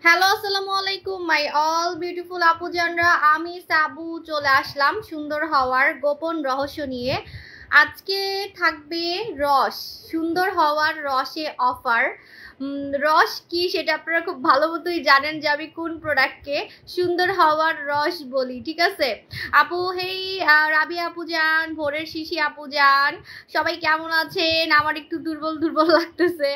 Hello, আসসালামু আলাইকুম my all beautiful আপুজানরা। আমি সাবু চলে আসলাম সুন্দর হওয়ার গোপন রহস্য নিয়ে। আজকে থাকবে রস, সুন্দর হওয়ার রসে অফার। রস কি সেটা আপনারা খুব ভালো মতোই জানেন যে আমি কোন প্রোডাক্টকে সুন্দর হওয়ার রস বলি, ঠিক আছে আপু? হেই রাবিয়া আপুজান, ভোরের শিশি আপুজান, সবাই কেমন আছেন? আমার একটু দুর্বল দুর্বল লাগতেছে।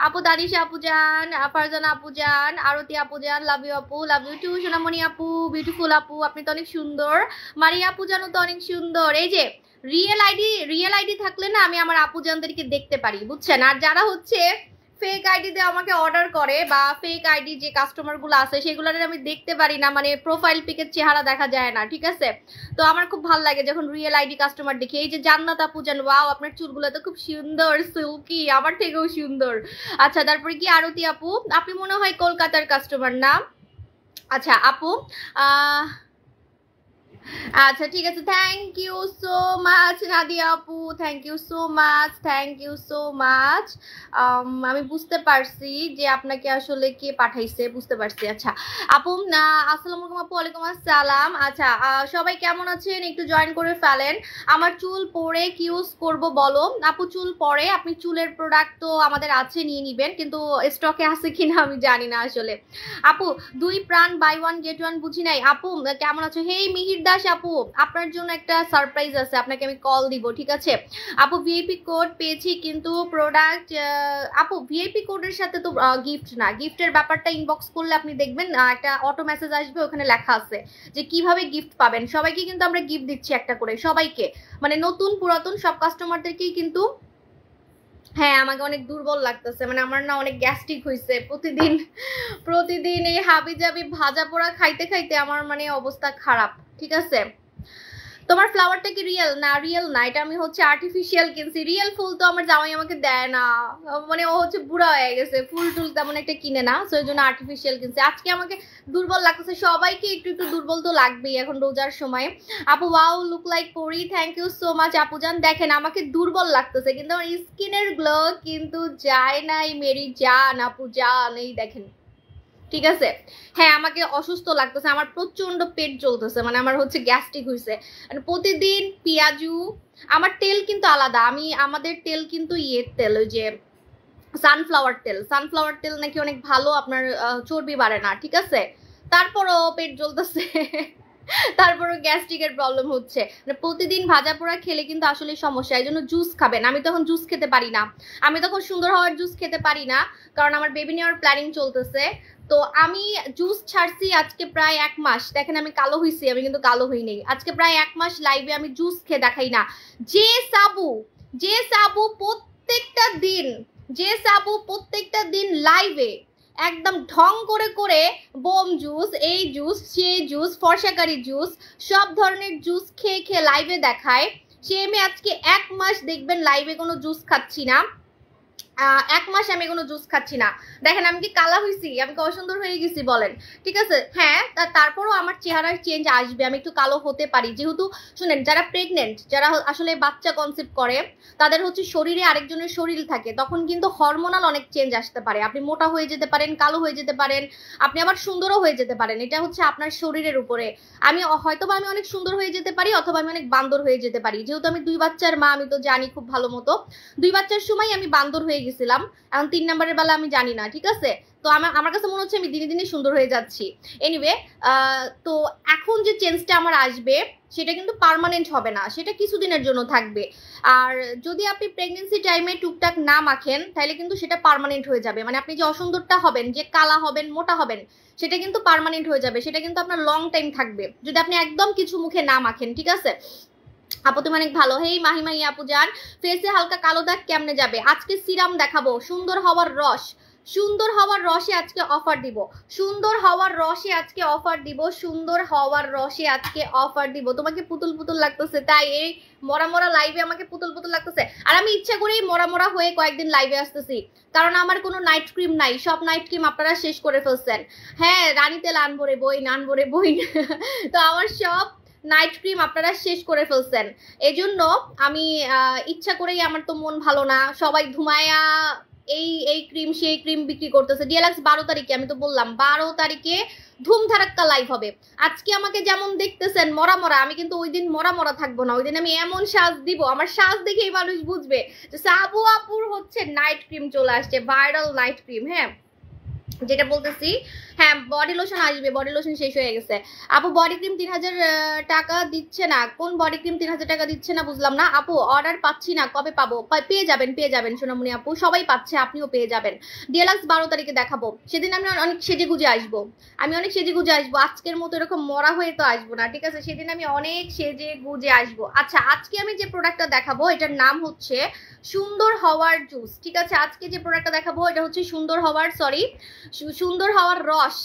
আপু তানিশা আপুজান, ফারজানা আপুজান, আরতি আপুজান, লাভ ইউ আপু, লাভ ইউ টু সোনামণি আপু, বিউটিফুল আপু, আপনি তো অনেক সুন্দর। মারিয়া আপুজানও তো অনেক সুন্দর। এই যে রিয়েল আইডি থাকলে না আমি আমার আপুজানদেরকে দেখতে পারি, বুঝছেন? আর যারা হচ্ছে ফেক আইডিতে আমাকে অর্ডার করে বা ফেক আইডি যে কাস্টমার গুলো আছে সেগুলোর আমি দেখতে পারি না, মানে প্রোফাইল পিকের চেহারা দেখা যায় না, ঠিক আছে? তো আমার খুব ভালো লাগে যখন রিয়েল আইডি কাস্টমার দেখি। এই যে জান্নাত আপু জান, ওয়াও আপনার চুলগুলো তো খুব সুন্দর, সিল্কি, আমার থেকেও সুন্দর। আচ্ছা, তারপরে কি আরতি আপু, আপনি মনে হয় কলকাতার কাস্টমার না? আচ্ছা আপু, আহ আচ্ছা ঠিক আছে, thank you so much Nadia আপু, thank you so much, thank you so much. আমি বুঝতে পারছি যে আপনাকে আসলে কে পাঠাইছে, বুঝতে পারছি। আচ্ছা আপু, আসসালামু আলাইকুম আপু। ওয়ালাইকুম আসসালাম। আচ্ছা সবাই কেমন আছেন? একটু জয়েন করে ফেলেন। আমার চুল পরে কি ইউজ করব বলো আপু? চুল পরে আপনি চুলের প্রোডাক্ট তো আমাদের আছে, নিয়ে নিবেন, কিন্তু স্টকে আছে কিনা আমি জানি না আসলে। আপু দুই প্রাণ বাই ওয়ান গেট ওয়ান বুঝি নাই। আপু কেমন আছো? হেই মিহির দাস আপু, আপনার জন্য একটা সারপ্রাইজ আছে, আপনাকে আমি কল দিব, ঠিক আছে আপু? ভিআইপি কোড পেয়েছি কিন্তু প্রোডাক্ট, আপু ভিআইপি কোডের সাথে তো গিফট না, গিফটের ব্যাপারটা ইনবক্স করলে আপনি দেখবেন একটা অটো মেসেজ আসবে, ওখানে লেখা আছে যে কিভাবে গিফট পাবেন। সবাইকে কিন্তু আমরা গিফট দিচ্ছি একটা করে, সবাইকে, মানে নতুন পুরাতন সব কাস্টমারদেরকেই কিন্তু। হ্যাঁ, আমাকে অনেক দুর্বল লাগতেছে, মানে আমার না অনেক গ্যাস্ট্রিক হয়েছে। প্রতিদিন প্রতিদিন এই হাবি জাবি ভাজা পোড়া খাইতে খাইতে আমার মানে অবস্থা খারাপ, ঠিক আছে? তোমার ফ্লাওয়ারটা কি রিয়েল? না রিয়েল না, এটা আমি হচ্ছে আর্টিফিশিয়াল কিনছি। রিয়েল ফুল তো আমার জামাই আমাকে দেয় না, মানে ও হচ্ছে বুড়া হয়ে গেছে, ফুল টুল তেমন একটা কিনে না, সেই জন্য আর্টিফিশিয়াল কিনছি। আজকে আমাকে দুর্বল লাগতেছে, সবাইকে একটু একটু দুর্বল তো লাগবেই এখন রোজার সময়। আপু ওয়াও লুক লাইক পরি, থ্যাংক ইউ সো মাচ আপু জান। দেখেন আমাকে দুর্বল লাগতেছে কিন্তু আমার স্কিনের গ্লো কিন্তু যায় নাই মেরি জান, আপু জান, এই দেখেন, ঠিক আছে? হ্যাঁ, আমাকে অসুস্থ লাগতেছে, আমার প্রচন্ড পেট জ্বলতেছে, মানে আমার হচ্ছে গ্যাস্ট্রিক হয়েছে, মানে প্রতিদিন পেঁয়াজু। আমার তেল কিন্তু আলাদা, আমাদের তেল কিন্তু ইয়ের তেল, ওই যে সানফ্লাওয়ার তেল নাকি অনেক ভালো, আপনার চর্বি বাড়ে না, ঠিক আছে? তারপরও পেট জ্বলতেছে তারপরও গ্যাস্ট্রিকের প্রবলেম হচ্ছে, মানে প্রতিদিন ভাজা পোড়া খেলে কিন্তু আসলে সমস্যা। এই জন্য জুস খাবেন। আমি তখন জুস খেতে পারি না, আমি তখন সুন্দর হওয়ার জুস খেতে পারি না, কারণ আমার বেবি নেওয়ার প্ল্যানিং চলতেছে। তো আমি জুস ছাড়ছি আজকে প্রায় 1 মাস। দেখেন আমি কালো হইছি, আমি কিন্তু কালো হই নাই। আজকে প্রায় 1 মাস লাইভে আমি জুস খেয়ে দেখাই না। যে সাবু যে সাবু প্রত্যেকটা দিন যে সাবু প্রত্যেকটা দিন লাইভে একদম ঢং করে করে বোম জুস, এই জুস, সেই জুস, ফর্সাকারি জুস, সব ধরনের জুস খেয়ে খেয়ে লাইভে দেখায়, সে আমি আজকে 1 মাস দেখবেন লাইভে কোনো জুস খাচ্ছি না। 1 মাস আমি কোনো জুস খাচ্ছি না। দেখেন আমি কি কালা হয়েছি? আমি কি অসুন্দর হয়ে গেছি বলেন? ঠিক আছে, হ্যাঁ, তারপরও আমার চেহারার চেঞ্জ আসবে, আমি একটু কালো হতে পারি যেহেতু। শুনেন, যারা প্রেগনেন্ট, যারা আসলে বাচ্চা কনসেপ্ট করে, তাদের হচ্ছে শরীরে আরেকজনের শরীর থাকে, তখন কিন্তু হরমোনাল অনেক চেঞ্জ আসতে পারে। আপনি মোটা হয়ে যেতে পারেন, কালো হয়ে যেতে পারেন, আপনি আবার সুন্দরও হয়ে যেতে পারেন, এটা হচ্ছে আপনার শরীরের উপরে। আমি হয়তোবা আমি অনেক সুন্দর হয়ে যেতে পারি, অথবা আমি অনেক বান্দর হয়ে যেতে পারি। যেহেতু আমি 2 বাচ্চার মা, আমি তো জানি খুব ভালো মতো। 2 বাচ্চার সময় আমি বান্দর হয়ে গেছিলাম, এখন 3 নম্বরের বেলা আমি জানি না, ঠিক আছে? তো আমার কাছে মনে হচ্ছে আমি দিনে দিনে সুন্দর হয়ে যাচ্ছি। এনিওয়ে, তো এখন যে চেঞ্জটা আমার আসবে সেটা কিন্তু পার্মানেন্ট হবে না, সেটা কিছুদিনের জন্য থাকবে। আর যদি আপনি প্রেগনেন্সি টাইমে টুকটাক না মাখেন তাহলে কিন্তু সেটা পার্মানেন্ট হয়ে যাবে, মানে আপনি যে অসুন্দরটা হবেন, যে কালা হবেন, মোটা হবেন, সেটা কিন্তু পার্মানেন্ট হয়ে যাবে, সেটা কিন্তু আপনার লং টাইম থাকবে যদি আপনি একদম কিছু মুখে না মাখেন, ঠিক আছে? আপু তুমি অনেক ভালো। হেই মাহিমা আপু যান, ফেসে হালকা কালো দাগ কেমনে যাবে? আজকে সিরাম দেখাবো, সুন্দর হওয়ার রস, সুন্দর হওয়ার রসে আজকে অফার দিব, সুন্দর হওয়ার রসে আজকে অফার দিব, সুন্দর হওয়ার রসে আজকে অফার দিব। তোমাকে পুতুল পুতুল লাগতেছে, তাই এই মরা মরা লাইভে আমাকে পুতুল পুতুল লাগতেছে। আর আমি ইচ্ছা করেই মরা মরা হয়ে কয়েকদিন লাইভে আসতেছি, কারণ আমার কোনো নাইট ক্রিম নাই, সব নাইট ক্রিম আপনারা শেষ করে ফেলছেন। হ্যাঁ, রানীতেল আনবো রে বই, আনবো রে বই তো আমার সব নাইট ক্রিম আপনারা শেষ করে ফেলছেন। এজন্য আমি ইচ্ছা করেই, আমার তো মন ভালো না, সবাই ধুমায়া এই ক্রিম সেই ক্রিম বিক্রি করতেছে। ডিএলএক্স 12 তারিখে, আমি তো বললাম 12 তারিখে ধুম ধারাক্কা লাইভ হবে। আজকে আমাকে যেমন দেখতেছেন মরা মরা, আমি কিন্তু ওই দিন মরা মরা থাকবো না। ওই দিন আমি এমন সাজ দিব, আমার সাজ দেখেই মানুষ বুঝবে যে সাবু আপুর হচ্ছে নাইট ক্রিম চলে আসছে, ভাইরাল নাইট ক্রিম। হ্যাঁ যেটা বলতেছি, হ্যাঁ বডি লোশন আসবে, বডি লোশন শেষ হয়ে গেছে। আপু বডি ক্রিম 3000 টাকা দিচ্ছে না, কোন বডি ক্রিম 3000 টাকা দিচ্ছে না বুঝলাম না আপু। অর্ডার পাচ্ছি না, কবে পাবো? পেয়ে যাবেন সোনামণি আপু, সবাই পাচ্ছে, আপনিও পেয়ে যাবেন। ডিএলএক্স 12 তারিখে দেখাবো, সেদিন আমি অনেক সেজে গুজে আসবো, আজকের মতো এরকম মরা হয়ে তো আসবো না, ঠিক আছে? সেদিন আমি অনেক সেজে গুজে আসবো। আচ্ছা আজকে আমি যে প্রোডাক্টটা দেখাবো এটার নাম হচ্ছে সুন্দর হওয়ার জুস, ঠিক আছে? আজকে যে প্রোডাক্টটা দেখাবো এটা হচ্ছে সুন্দর হওয়ার রস,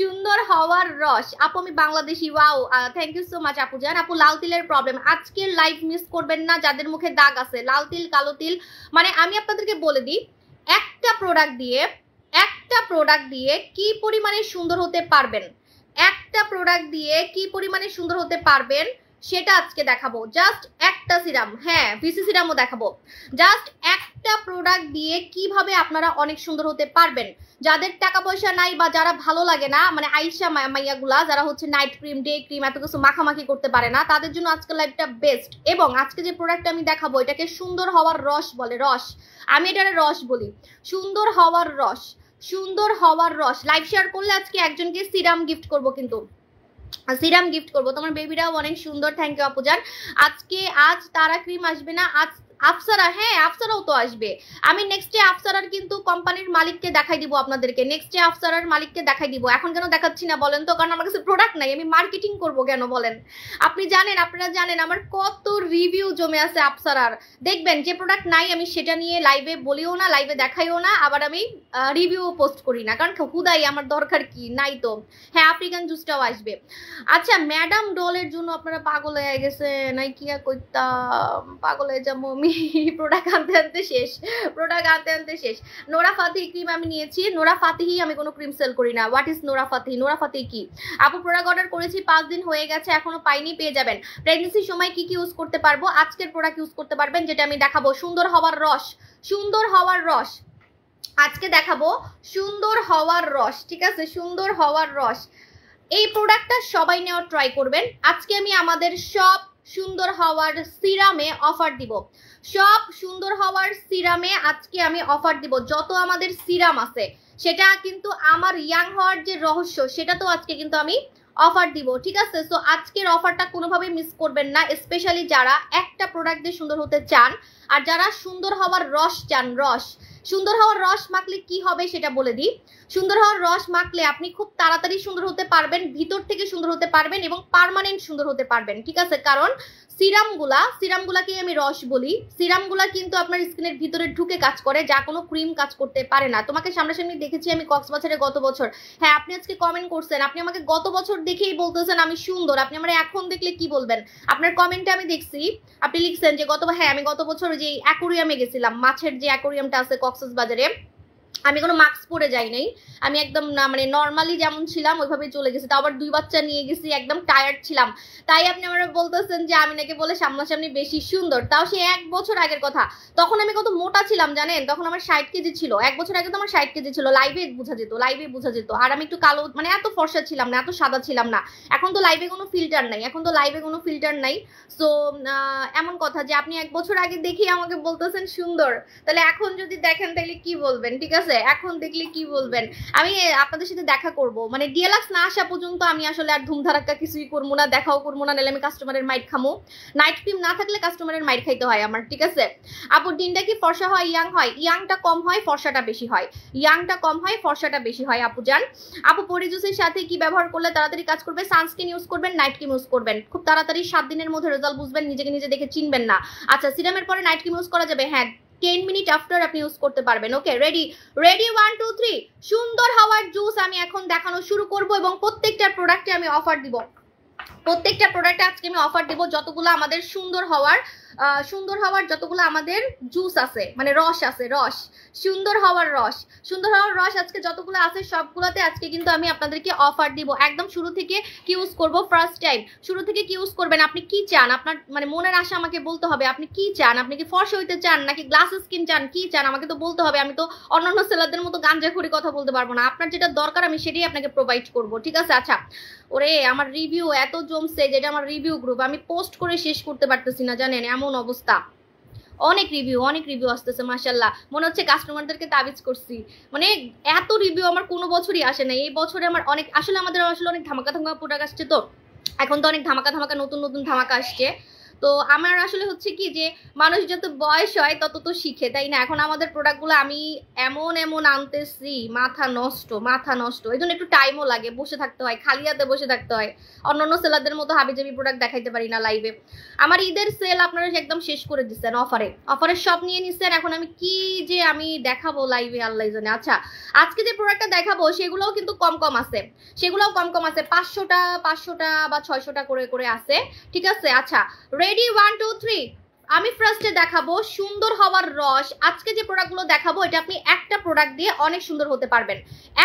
সুন্দর হওয়ার রস। আপু আমি Bangladeshi, wow thank you so much আপু জান। আপু লাল তিলের প্রবলেম, আজকের লাইভ মিস করবেন না যাদের মুখে দাগ আছে, লাল তিল কালো তিল। মানে আমি আপনাদেরকে বলে দিই, একটা প্রোডাক্ট দিয়ে কি পরিমাণে সুন্দর হতে পারবেন, সেটা আজকে দেখাবো। জাস্ট একটা সিরাম, হ্যাঁ ভিসি সিরামও দেখাবো। জাস্ট একটা প্রোডাক্ট দিয়ে কিভাবে আপনারা অনেক সুন্দর হতে পারবেন। যাদের টাকা পয়সা নাই বা যারা ভালো লাগে না, মানে আইসা মাইয়াগুলা যারা হচ্ছে নাইট ক্রিম ডে ক্রিম এত কিছু মাখামাখি করতে পারে না, তাদের জন্য আজকে লাইভটা বেস্ট। এবং আজকে যে প্রোডাক্টটা আমি দেখাবো এটাকে সুন্দর হওয়ার রস বলে, রস, আমি এটারে রস বলি, সুন্দর হওয়ার রস। লাইভ শেয়ার করলে আজকে একজনকে সিরাম গিফট করবো, কিন্তু সিরাম গিফট করবো। তোমার বেবিরাও অনেক সুন্দর, থ্যাংক ইউ আপুজান। আজ তারা ক্রিম আসবে না, আজ আফসারা, হ্যাঁ আফসারাও তো আসবে। আমি নেক্সটে আফসারার কিন্তু কোম্পানির মালিককে দেখাই দিব আপনাদেরকে, নেক্সটে আফসারার মালিককে দেখাই দিব। এখন কেন দেখাচ্ছি না বলেন তো? কারণ আমার কাছে প্রোডাক্ট নাই, আমি মার্কেটিং করব কেন বলেন? আপনারা জানেন আমার কত রিভিউ জমে আছে আফসারার। দেখবেন যে প্রোডাক্ট নাই আমি সেটা নিয়ে লাইভে বলিও না, লাইভে দেখাইও না, আবার আমি রিভিউ পোস্ট করি না, কারণ হুদাই আমার দরকার কি নাই তো। হ্যাঁ আফ্রিকান জুসটাও আসবে। আচ্ছা ম্যাডাম ডলের জন্য আপনারা পাগল হয়ে গেছে নাই, কি আর কইতাম, পাগল হয়ে যাবো আমি। প্রোডাক্ট আনতে শেষ। নোরা ফাতিহি ক্রিম আমি নিয়েছি, নোরা ফাতিহি, আমি কোনো ক্রিম সেল করি না। হোয়াট ইজ নোরা ফাতিহি কি? আপু প্রোডাক্ট অর্ডার করেছি 5 দিন হয়ে গেছে, এখনো পাইনি, পেয়ে যাবেন। প্রেগন্যান্সির সময় কি ইউজ করতে পারবো? আজকের প্রোডাক্ট ইউজ করতে পারবেন, যেটা আমি দেখাবো সুন্দর হওয়ার রস। আজকে দেখাবো সুন্দর হওয়ার রস, ঠিক আছে? সুন্দর হওয়ার রস, এই প্রোডাক্টটা সবাই নেওয়ার ট্রাই করবেন। আজকে আমি আমাদের সব সুন্দর হওয়ার সিরামে অফার দিব, আজকে আমি অফার দিব। যত আমাদের সিরাম আছে সেটা কিন্তু আমার ইয়াং হওয়ার যে রহস্য, সেটা তো আজকে কিন্তু আমি অফার দিব, ঠিক আছে? সো আজকের অফারটা কোনোভাবেই মিস করবেন না, স্পেশালি যারা একটা প্রোডাক্ট দিয়ে সুন্দর হতে চান আর যারা সুন্দর হওয়ার রস চান। সুন্দর হওয়ার রস মাখলে কি হবে সেটা বলে দিই। সুন্দর হওয়ার রস মাখলে আপনি খুব তাড়াতাড়ি সুন্দর হতে পারবেন, ভিতর থেকে সুন্দর হতে পারবেন এবং পার্মানেন্ট সুন্দর হতে পারবেন, ঠিক আছে? কারণ সিরামগুলাকে আমি রস বলি, সিরামগুলা কিন্তু আপনার স্কিনের ভিতরে ঢুকে কাজ করে, যা কোনো ক্রিম কাজ করতে পারে না। তোমাকে সামনাসামনি দেখেছি আমি কক্সবাজারে গত বছর, হ্যাঁ আপনি আজকে কমেন্ট করছেন, আপনি আমাকে গত বছর দেখেই বলতেছেন আমি সুন্দর, আপনি আমার এখন দেখলে কি বলবেন? আপনার কমেন্টে আমি দেখছি আপনি লিখছেন যে হ্যাঁ আমি গত বছর যে অ্যাকোরিয়ামে গেছিলাম, মাছের যে অ্যাকোরিয়ামটা আছে কক্সবাজারে, আমি কোনো মাস্ক পরে যাই নাই, আমি একদম না মানে নর্মালি যেমন ছিলাম ওইভাবে চলে গেছি, তাও আবার 2 বাচ্চা নিয়ে গেছি, একদম টায়ার্ড ছিলাম, তাই আপনি আমরা বলতেছেন যে আমি নাকি বলে সামনাসামনি বেশি সুন্দর। তাও সে 1 বছর আগের কথা, তখন আমি কত মোটা ছিলাম জানেন? তখন আমার 60 কেজি ছিল, 1 বছর আগে তো আমার 60 কেজি ছিল, লাইভে বোঝা যেত। আর আমি একটু কালো, মানে এত ফর্সা ছিলাম না, এত সাদা ছিলাম না। এখন তো লাইভে কোনো ফিল্টার নাই, সো এমন কথা যে আপনি 1 বছর আগে দেখি আমাকে বলতেছেন সুন্দর, তাহলে এখন যদি দেখেন তাহলে কি বলবেন? ঠিক আছে, এখন দেখলে কি বলবেন? আমি আপনাদের সাথে দেখা করব, মানে ডিএলএক্স না আসা পর্যন্ত আমি আসলে আর ধুমধারাক্কা কিছুই করবো না, দেখাও করবো না, নাহলে আমি কাস্টমারের মাইট খামো। নাইট ক্রিম না থাকলে কাস্টমারের মাইট খাইতে হয় আমার, ঠিক আছে? আপু দিনটা কি ফর্সা হয় ইয়াং হয়? ইয়াংটা কম হয়, ফর্সাটা বেশি হয়, আপু জান। আপু পরি জুসের সাথে কি ব্যবহার করলে তাড়াতাড়ি কাজ করবে? সানস্ক্রিন ইউজ করবেন, নাইট ক্রিম ইউজ করবেন, খুব তাড়াতাড়ি 7 দিনের মধ্যে রেজাল্ট বুঝবেন, নিজেকে নিজে দেখে চিনবেন না। আচ্ছা সিরামের পরে নাইট ক্রিম ইউজ করা যাবে, হ্যাঁ 10 মিনিট আফটার আপনি ইউজ করতে পারবেন। ওকে রেডি 1 2 3 সুন্দর হওয়ার জুস আমি এখন দেখানো শুরু করব এবং প্রত্যেকটা প্রোডাক্টে আমি অফার দিব, প্রত্যেকটা প্রোডাক্টে আজকে আমি অফার দিব। যতগুলো আমাদের সুন্দর হওয়ার সুন্দর হওয়ার যতগুলো আমাদের জুস আছে, মানে রস আছে, রস, সুন্দর হওয়ার রস, সুন্দর হওয়ার রস আজকে যতগুলো আছে সবগুলোতে আজকে কিন্তু আমি আপনাদেরকে অফার দিব। একদম শুরু থেকে কি ইউজ করব, ফার্স্ট টাইম শুরু থেকে কি ইউজ করবেন, আপনি কি চান, আপনার মানে মনের আশা আমাকে বলতে হবে, আপনি কি চান, আপনি কি ফর্সা হইতে চান নাকি গ্লাস স্কিন চান, কি চান আমাকে তো বলতে হবে। আমি তো অন্যান্য সেলারদের মতো গাঞ্জাখুরি কথা বলতে পারবো না, আপনার যেটা দরকার আমি সেটাই আপনাকে প্রোভাইড করব, ঠিক আছে? আচ্ছা, ওরে আমার রিভিউ এত জমছে যেটা আমার রিভিউ গ্রুপ, আমি পোস্ট করে শেষ করতে পারতেছি না, জানেন এমন অবস্থা। অনেক রিভিউ আসতেছে মাশাআল্লাহ, মনে হচ্ছে কাস্টমারদেরকে তাবিজ করছি। মানে এত রিভিউ আমার কোনো বছরই আসে না, এই বছরে আমার অনেক, আসলে আমাদের আসলে অনেক ধামাকা ধামাকা প্রোডাক্ট আসছে, তো এখন তো অনেক ধামাকা ধামাকা নতুন নতুন ধামাকা আসছে। তো আমার আসলে হচ্ছে কি যে মানুষ যত বয়স হয় তত তো শিখে, তাই না? এখন আমাদের প্রোডাক্টগুলো আমি এমন এমন আনতেছি, মাথা নষ্ট, মাথা নষ্ট। এই জন্য একটু টাইমও লাগে, বসে থাকতে হয়, খালি হাতে বসে থাকতে হয়। অন্যান্য সেলারদের মতো হাবিজাবি প্রোডাক্ট দেখাইতে পারি না লাইভে। আমার ঈদের সেল আপনারা একদম শেষ করে দিচ্ছেন, অফারে সব নিয়ে নিচ্ছেন। এখন আমি কি যে আমি দেখাবো লাইভে আল্লাহ জানে। আচ্ছা, আজকে যে প্রোডাক্টটা দেখাবো সেগুলোও কিন্তু কম কম আছে, সেগুলোও কম কম আছে, 500টা বা 600টা করে করে আছে, ঠিক আছে? আচ্ছা, রেডি 1 2 3। আমি ফার্স্টে দেখাবো সুন্দর হওয়ার রস। আজকে যে প্রোডাক্টগুলো দেখাবো এটা আপনি একটা প্রোডাক্ট দিয়ে অনেক সুন্দর হতে পারবেন,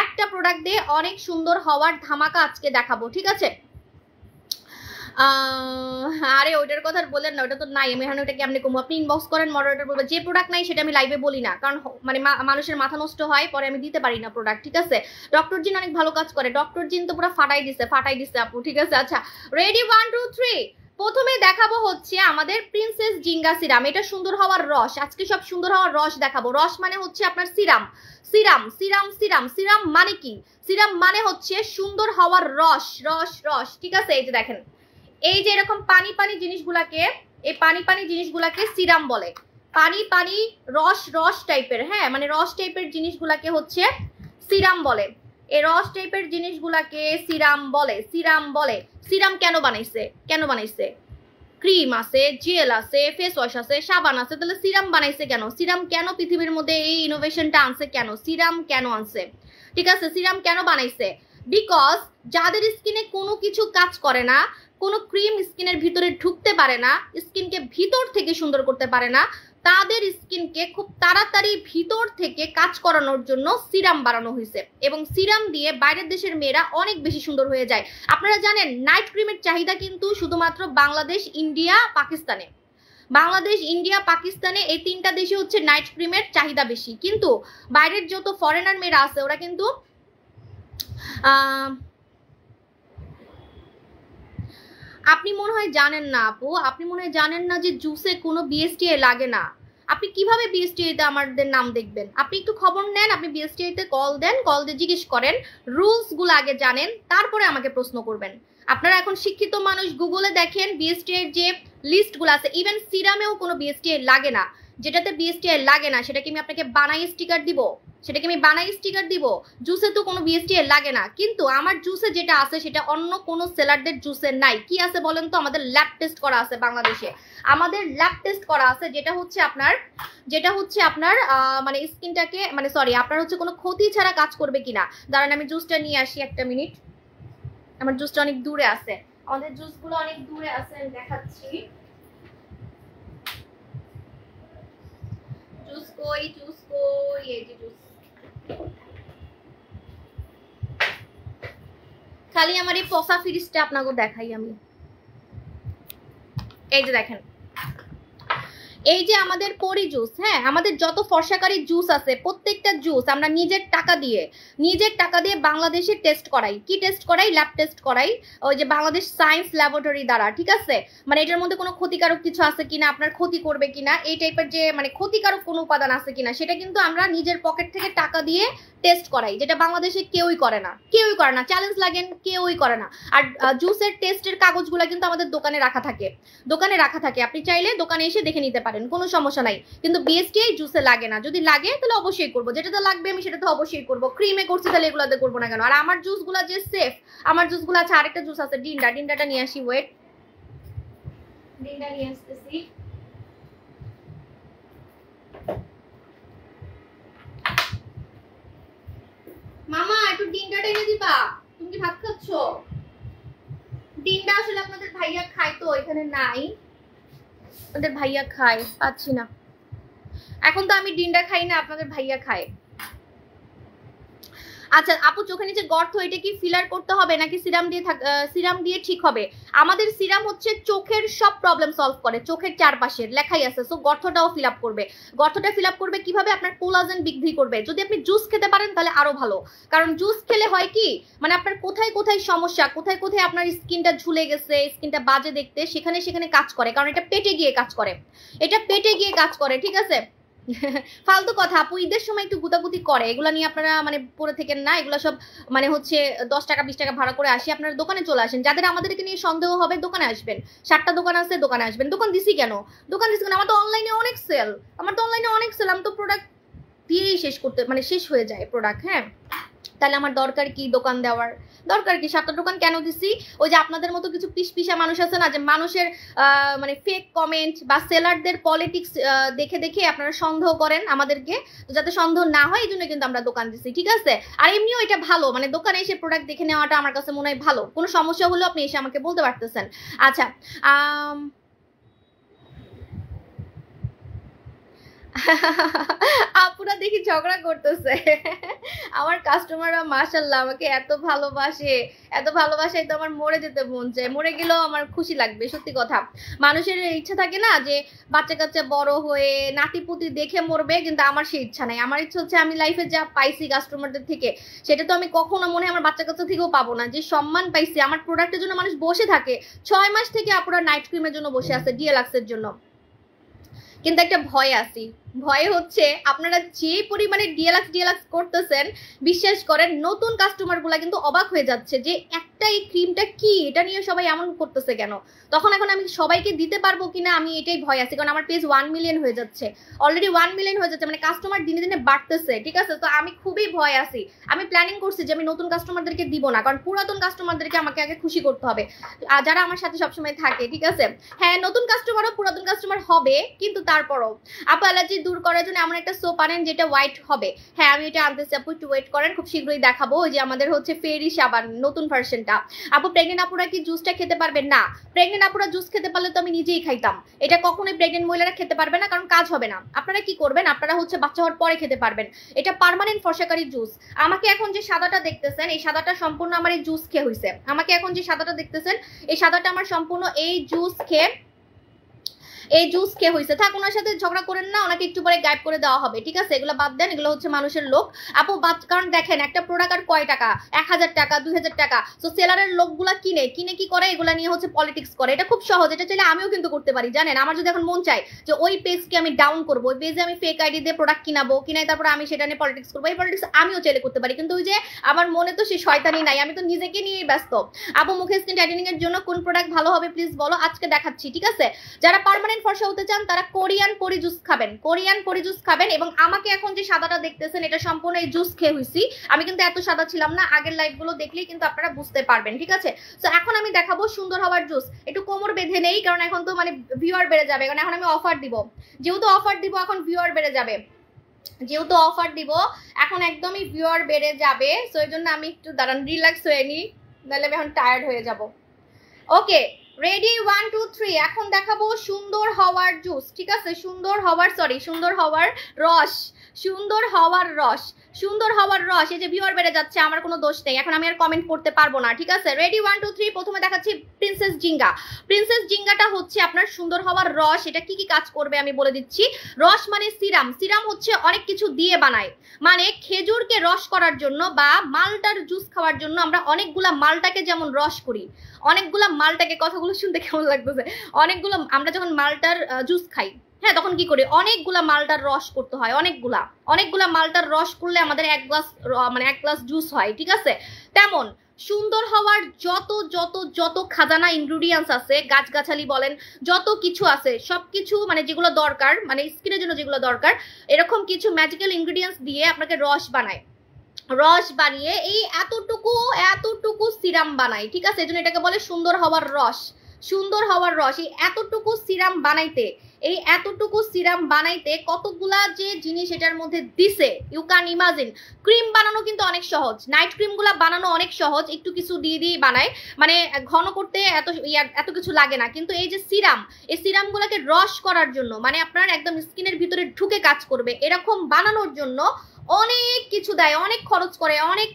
একটা প্রোডাক্ট দিয়ে অনেক সুন্দর হওয়ার ধামাকা আজকে দেখাবো, ঠিক আছে? আরে ওইটার কথা বলেন না, ওটা তো নাই, আমি এখানে ওটা কেমনে কমবো? আপনি ইনবক্স করেন, মডারেটর বলবো। যে প্রোডাক্ট নাই সেটা আমি লাইভে বলি না, কারণ মানে মানুষের মাথা নষ্ট হয়, পরে আমি দিতে পারি না প্রোডাক্ট, ঠিক আছে? ডক্টর জিন অনেক ভালো কাজ করে, ডক্টর জিন তো পুরো ফাটাই দিছে আপু, ঠিক আছে? আচ্ছা, রেডি 1 2 3। প্রথমে দেখাবো হচ্ছে আমাদের প্রিন্সেস জিঙ্গা সিরাম। এটা সুন্দর হওয়ার রস, আজকে সব সুন্দর হওয়ার রস দেখাবো। রস মানে হচ্ছে আপনার serum, serum serum serum serum মানে কি? সিরাম মানে হচ্ছে সুন্দর হওয়ার রস, রস রস, ঠিক আছে? এই যে দেখেন, এই যে এরকম পানি পানি জিনিসগুলাকে, এই পানি পানি জিনিসগুলাকে সিরাম বলে, পানি পানি রস রস টাইপের, হ্যাঁ মানে রস টাইপের জিনিসগুলাকে হচ্ছে সিরাম বলে। এই রস টাইপের জিনিসগুলাকে সিরাম বলে, সিরাম বলে। সিরাম কেন বানাইছে? ক্রিম আছে, জেল আছে, ফেস ওয়াশ আছে, সাবান আছে, তাহলে সিরাম বানাইছে কেন? সিরাম কেন পৃথিবীর মধ্যে এই ইনোভেশনটা আনছে কেন? সিরাম কেন আনছে, ঠিক আছে? সিরাম কেন বানাইছে? বিকজ যাদের স্কিনে কোনো কিছু কাজ করে না, কোনো ক্রিম স্কিনের ভিতরে ঢুকতে পারে না, স্কিনকে ভিতর থেকে সুন্দর করতে পারে না, তাদের স্কিনকে খুব তাড়াতাড়ি ভিতর থেকে কাজ করানোর জন্য সিরাম বানানো হয়েছে। এবং সিরাম দিয়ে বাইরের দেশের মেয়েরা অনেক বেশি সুন্দর হয়ে যায়। আপনারা জানেন নাইট ক্রিমের চাহিদা কিন্তু শুধুমাত্র বাংলাদেশ, ইন্ডিয়া, পাকিস্তানে, বাংলাদেশ, ইন্ডিয়া, পাকিস্তানে এই তিনটা দেশে হচ্ছে নাইট ক্রিমের চাহিদা বেশি। কিন্তু বাইরের যত ফরেনার মেয়েরা আছে ওরা কিন্তু আপনি মনে হয় জানেন না আপু, আপনি মনে হয় জানেন না যে জুসে কোনো বিএসটিআই লাগে না। আপনি কিভাবে বিএসটিআই তে আমাদের নাম দেখবেন? আপনি একটু খবর নেন, আপনি বিএসটিআই তে কল দেন, কল দিয়ে জিজ্ঞেস করেন, রুলস গুলো আগে জানেন, তারপরে আমাকে প্রশ্ন করবেন। আপনারা এখন শিক্ষিত মানুষ, গুগলে দেখেন বিএসটিআই যে লিস্ট গুলো আছে, ইভেন সিরামেও কোনো বিএসটিআই লাগে না। যেটাতে বিএসটিআই লাগে না সেটা কি আমি আপনাকে বানাই স্টিকার দিব? জুসে তো কোনো বিএসটিআই লাগে না, কিন্তু আমার জুসে যেটা আছে সেটা অন্য কোনো সেলারদের জুসে নাই। কি আছে বলেন তো? আমাদের ল্যাব টেস্ট করা আছে বাংলাদেশে, আমাদের ল্যাব টেস্ট করা আছে, যেটা হচ্ছে আপনার মানে স্কিনটাকে, মানে সরি, আপনার হচ্ছে কোনো ক্ষতি ছাড়া কাজ করবে কিনা। দাঁড়ান আমি জুসটা নিয়ে আসি, একটা মিনিট। আমার জুসটা অনেক দূরে আছে, আমাদের জুসগুলো অনেক দূরে আছে, আমি দেখাচ্ছি। জুস কই, এই যে জুস, খালি আমার এই পসা ফ্রিজটা আপনাকে দেখাই আমি। এই যে দেখেন, এই যে আমাদের পরি জুস, হ্যাঁ আমাদের যত ফর্সাকারী জুস আছে প্রত্যেকটা জুস আমরা নিজের টাকা দিয়ে বাংলাদেশে টেস্ট করাই। কি টেস্ট করাই? ল্যাব টেস্ট করাই, ওই যে বাংলাদেশ সায়েন্স ল্যাবরেটরি দ্বারা, ঠিক আছে? মানে এটার মধ্যে কোনো ক্ষতিকারক কিছু আছে কিনা, আপনার ক্ষতি করবে কিনা, এই টাইপের যে মানে ক্ষতিকারক কোনো উপাদান আছে কিনা, সেটা কিন্তু আমরা নিজের পকেট থেকে টাকা দিয়ে টেস্ট করাই, যেটা বাংলাদেশে কেউই করে না, চ্যালেঞ্জ লাগেন কেউই করে না। আর জুসের টেস্টের কাগজগুলো কিন্তু আমাদের দোকানে রাখা থাকে, আপনি চাইলে দোকানে এসে দেখে নিতে পারেন, কোনো সমস্যা নাই। কিন্তু বিএসটিআই জুসে লাগে না, যদি লাগে তাহলে অবশ্যই করবো, যেটাতে লাগবে আমি সেটা তো অবশ্যই করবো। ক্রিমে করছি তাহলে এগুলোতে করবো না কেন? আর আমার জুসগুলো যে সেফ, আমার জুসগুলো আছে। আরেকটা জুস আছে ডিন্ডাটা নিয়ে আসি, ওয়েট, ডিন্ডা নিয়ে আসতেছি। মামা একটু ডিন্ডাটা এনে দিবা, তুমি কি ভাত খাচ্ছ? ডিন্ডা আসলে আপনাদের ভাইয়া খায় তো এখানে নাই, আপনাদের ভাইয়া খায়, পাচ্ছি না। এখন তো আমি ডিমটা খাই না, আপনাদের ভাইয়া খায়। আচ্ছা আপু, চোখের নিচে গর্ত এটা কি ফিলার করতে হবে নাকি সিরাম দিয়ে ঠিক হবে? আমাদের সিরাম হচ্ছে চোখের সব প্রবলেম সলভ করে, চোখের চারপাশের লেখাই আছে। সো গর্তটাও ফিল আপ করবে। গর্তটা ফিল আপ করবে কিভাবে? আপনার কোলাজেন বৃদ্ধি করবে। যদি আপনি জুস খেতে পারেন তাহলে আরো ভালো, কারণ জুস খেলে হয় কি, মানে আপনার কোথায় কোথায় সমস্যা, কোথায় কোথায় আপনার স্কিনটা ঝুলে গেছে, স্কিনটা বাজে দেখতে, সেখানে সেখানে কাজ করে, কারণ এটা পেটে গিয়ে কাজ করে, এটা পেটে গিয়ে কাজ করে, ঠিক আছে? ফালতু কথা আপু, ঈদের সময় একটু গুতাগুতি করে, এগুলো নিয়ে আপনারা মানে পড়ে থেকেন না। এগুলো সব মানে হচ্ছে 10 টাকা 20 টাকা ভাড়া করে আসি, আপনারা দোকানে চলে আসেন। যাদের আমাদেরকে নিয়ে সন্দেহ হবে দোকানে আসবেন, 7টা দোকান আছে, দোকানে আসবেন। দোকান দিছি কেন? দোকান দিছি কেন? আমার তো অনলাইনে অনেক সেল, আমি তো প্রোডাক্ট দিয়েই শেষ করতে মানে শেষ হয়ে যায় প্রোডাক্ট। হ্যাঁ, তাহলে আমার দরকার কি দোকান দেওয়ার? দরকার কি? 7টা দোকান কেন দিছি? ওই যে আপনাদের মতো কিছু পিসা মানুষ আছে না, যে মানুষের মানে ফেক কমেন্ট বা সেলারদের পলিটিক্স দেখে দেখে আপনারা সন্দেহ করেন আমাদেরকে। তো যাতে সন্দেহ না হয় এই জন্য কিন্তু আমরা দোকান দিছি, ঠিক আছে? আর এমনিও এটা ভালো, মানে দোকানে এসে প্রোডাক্ট দেখে নেওয়াটা আমার কাছে মনে হয় ভালো। কোনো সমস্যা হলেও আপনি এসে আমাকে বলতে পারতেছেন। আচ্ছা, আপুরা দেখি ঝগড়া করতেছে। আমার কাস্টমাররা মাশাল্লাহ আমাকে এত ভালোবাসে, এত ভালোবাসায় তো আমার মরে যেতে মন চায়। মরে গেলেও আমার খুশি লাগবে, সত্যি কথা। মানুষের ইচ্ছা থাকে না যে বাচ্চা কাচ্চা বড় হয়ে নাতিপুতি দেখে মরবে, কিন্তু আমার সেই ইচ্ছা নাই। আমার ইচ্ছা হচ্ছে আমি লাইফে যা পাইছি কাস্টমারদের থেকে, সেটা তো আমি কখনো মনে হয় আমার বাচ্চা কাচ্চা থেকেও পাবো না। যে সম্মান পাইছি, আমার প্রোডাক্টের জন্য মানুষ বসে থাকে 6 মাস থেকে, আপুরা নাইট ক্রিমের জন্য বসে আছে, ডিএলক্সের জন্য। কিন্তু একটা ভয় আছি, ভয় হচ্ছে আপনারা যে পরিমাণে ডিএলক্স করতেছেন, বিশ্বাস করেন নতুন কাস্টমার গুলা কিন্তু অবাক হয়ে যাচ্ছে যে একটা এই ক্রিমটা কি, এটা নিয়ে সবাই এমন করতেছে কেন। তখন এখন আমি সবাইকে দিতে পারবো কিনা আমি এটাই ভয় আছি, কারণ আমার পেজ 1 মিলিয়ন হয়ে যাচ্ছে, অলরেডি 1 মিলিয়ন হয়ে যাচ্ছে, মানে কাস্টমার দিনে দিনে বাড়তেছে, ঠিক আছে? তো আমি খুবই ভয় আছি। আমি প্ল্যানিং করছি যে আমি নতুন কাস্টমারদেরকে দিব না, কারণ পুরাতন কাস্টমারদেরকে আমাকে আগে খুশি করতে হবে, যারা আমার সাথে সবসময় থাকে, ঠিক আছে? হ্যাঁ, নতুন কাস্টমারও পুরাতন কাস্টমার হবে, কিন্তু তারপরও আপু অ্যালার্জি দূর করার জন্য এমন একটা সোপ আনেন যেটা হোয়াইট হবে। হ্যাঁ, আমি এটা আনতেছি আপু, একটু ওয়েট করেন, খুব শীঘ্রই দেখাবো। ওই যে আমাদের হচ্ছে ফেরি সাবান নতুন ভার্সনটা। আপু প্রেগনেন্ট আপুরা কি জুসটা খেতে পারবেন? না, প্রেগনেন্ট আপুরা জুস খেতে পারলে তো আমি নিজেই খাইতাম। এটা কখনোই প্রেগনেন্ট মহিলারা খেতে পারবে না, কারণ কাজ হবে না। আপনারা কি করবেন? আপনারা হচ্ছে বাচ্চা হওয়ার পরে খেতে পারবেন। এটা পার্মানেন্ট ফর্সাকারী জুস। আমাকে এখন যে সাদাটা দেখতেছেন, এই সাদাটা সম্পূর্ণ আমার এই জুস খেয়ে হয়েছে। আমাকে এখন যে সাদাটা দেখতেছেন, এই সাদাটা আমার সম্পূর্ণ এই জুস খেয়ে হয়েছে। থাক, ওনার সাথে ঝগড়া করেন না, ওনাকে একটু পরে গায়েব করে দেওয়া হবে, ঠিক আছে? এগুলো বাদ দেন, এগুলো হচ্ছে মানুষের লোক আপু। কারণ দেখেন একটা প্রোডাক্ট আর কয় টাকা, 1000 টাকা 2000 টাকা। তো সেলারের লোকগুলা কিনে কি করে, এগুলা নিয়ে হচ্ছে পলিটিক্স করে। এটা খুব সহজ, এটা চাইলে আমিও কিন্তু করতে পারি, জানেন? আমার যদি এখন মন চায় যে ওই পেজকে আমি ডাউন করবো, ওই পেজে আমি ফেক আইডি দিয়ে প্রোডাক্ট কিনাই, তারপরে আমি সেটা নিয়ে পলিটিক্স করবো, এই পলিটিক্স আমিও চাইলে করতে পারি। কিন্তু ওই যে আমার মনে তো সেই শয়তানি নাই, আমি তো নিজেকে নিয়েই ব্যস্ত। আপু মুখে স্কিন টাইটেনিং এর জন্য কোন প্রোডাক্ট ভালো হবে প্লিজ বলো, আজকে দেখাচ্ছি, ঠিক আছে? যারা পার্মানেন্ট ফর্সা হতে চান তারা কোরিয়ান পরি জুস খাবেন। এবং আমাকে এখন যে সাদাটা দেখতেছেন, এটা সম্পূর্ণ এই জুস খেয়ে হইছি। আমি কিন্তু এত সাদা ছিলাম না, আগের লাইভ গুলো দেখলেই কিন্তু আপনারা বুঝতে পারবেন, ঠিক আছে? তো এখন আমি দেখাবো সুন্দর হওয়ার জুস। একটু কোমর বেঁধে নেই, কারণ এখন তো মানে ভিউয়ার বেড়ে যাবে, কারণ এখন আমি অফার দিব, যেহেতু অফার দিব এখন ভিউয়ার বেড়ে যাবে, এখন একদমই ভিউয়ার বেড়ে যাবে। সো এই জন্য আমি একটু দাঁড়ান, রিল্যাক্স হয়ে নিই, নাহলে আমি এখন টায়ার্ড হয়ে যাব। ওকে, রেডি 1 2 3। এখন দেখাবো সুন্দর হওয়ার জুস, ঠিক আছে? সুন্দর হওয়ার রস, সুন্দর হওয়ার রস। এই যে ভিউয়ার বেড়ে যাচ্ছে, আমার কোনো দোষ নেই, এখন আমি আর কমেন্ট করতে পারবো না, ঠিক আছে? রেডি 1 2 3। প্রথমে দেখাচ্ছি প্রিন্সেস জিঙ্গাটা হচ্ছে আপনার সুন্দর হওয়ার রস। এটা কি কি কাজ করবে আমি বলে দিচ্ছি। রস মানে সিরাম হচ্ছে অনেক কিছু দিয়ে বানায়, মানে খেজুরকে রস করার জন্য বা মালটার জুস খাওয়ার জন্য আমরা অনেকগুলা মালটাকে যেমন রস করি, অনেকগুলা মালটাকে, কথাগুলো শুনতে কেমন লাগতেছে, অনেকগুলো আমরা যখন মালটার জুস খাই, হ্যাঁ, তখন কি করি, অনেকগুলা মালটার রস করতে হয়, অনেকগুলা মালটার রস করলে আমাদের এক গ্লাস জুস হয়, ঠিক আছে? তেমন সুন্দর হওয়ার যত খাজানা ইনগ্রেডিয়েন্টস আছে, গাছগাছালি বলেন, যত কিছু আছে, সবকিছু মানে যেগুলো দরকার, মানে স্কিনের জন্য যেগুলো দরকার, এরকম কিছু ম্যাজিক্যাল ইনগ্রেডিয়েন্টস দিয়ে আপনাকে রস বানিয়ে এই এতটুকু সিরাম বানাই, ঠিক আছে? এই জন্য এটাকে বলে সুন্দর হওয়ার রস। এই এতটুকু সিরাম বানাইতে এই এতটুকু সিরাম বানাইতে কতগুলা যে জিনিস এটার মধ্যে দিছে, ইউ ক্যান ইমাজিন। ক্রিম বানানো কিন্তু অনেক সহজ, নাইট ক্রিমগুলা বানানো অনেক সহজ, একটু কিছু দিয়ে দিয়ে বানায়, মানে ঘন করতে এত কিছু লাগে না। কিন্তু এই যে সিরাম, এই সিরামগুলোকে রস করার জন্য, মানে আপনার একদম স্কিনের ভিতরে ঢুকে কাজ করবে এরকম বানানোর জন্য অনেক কিছু দেয়, অনেক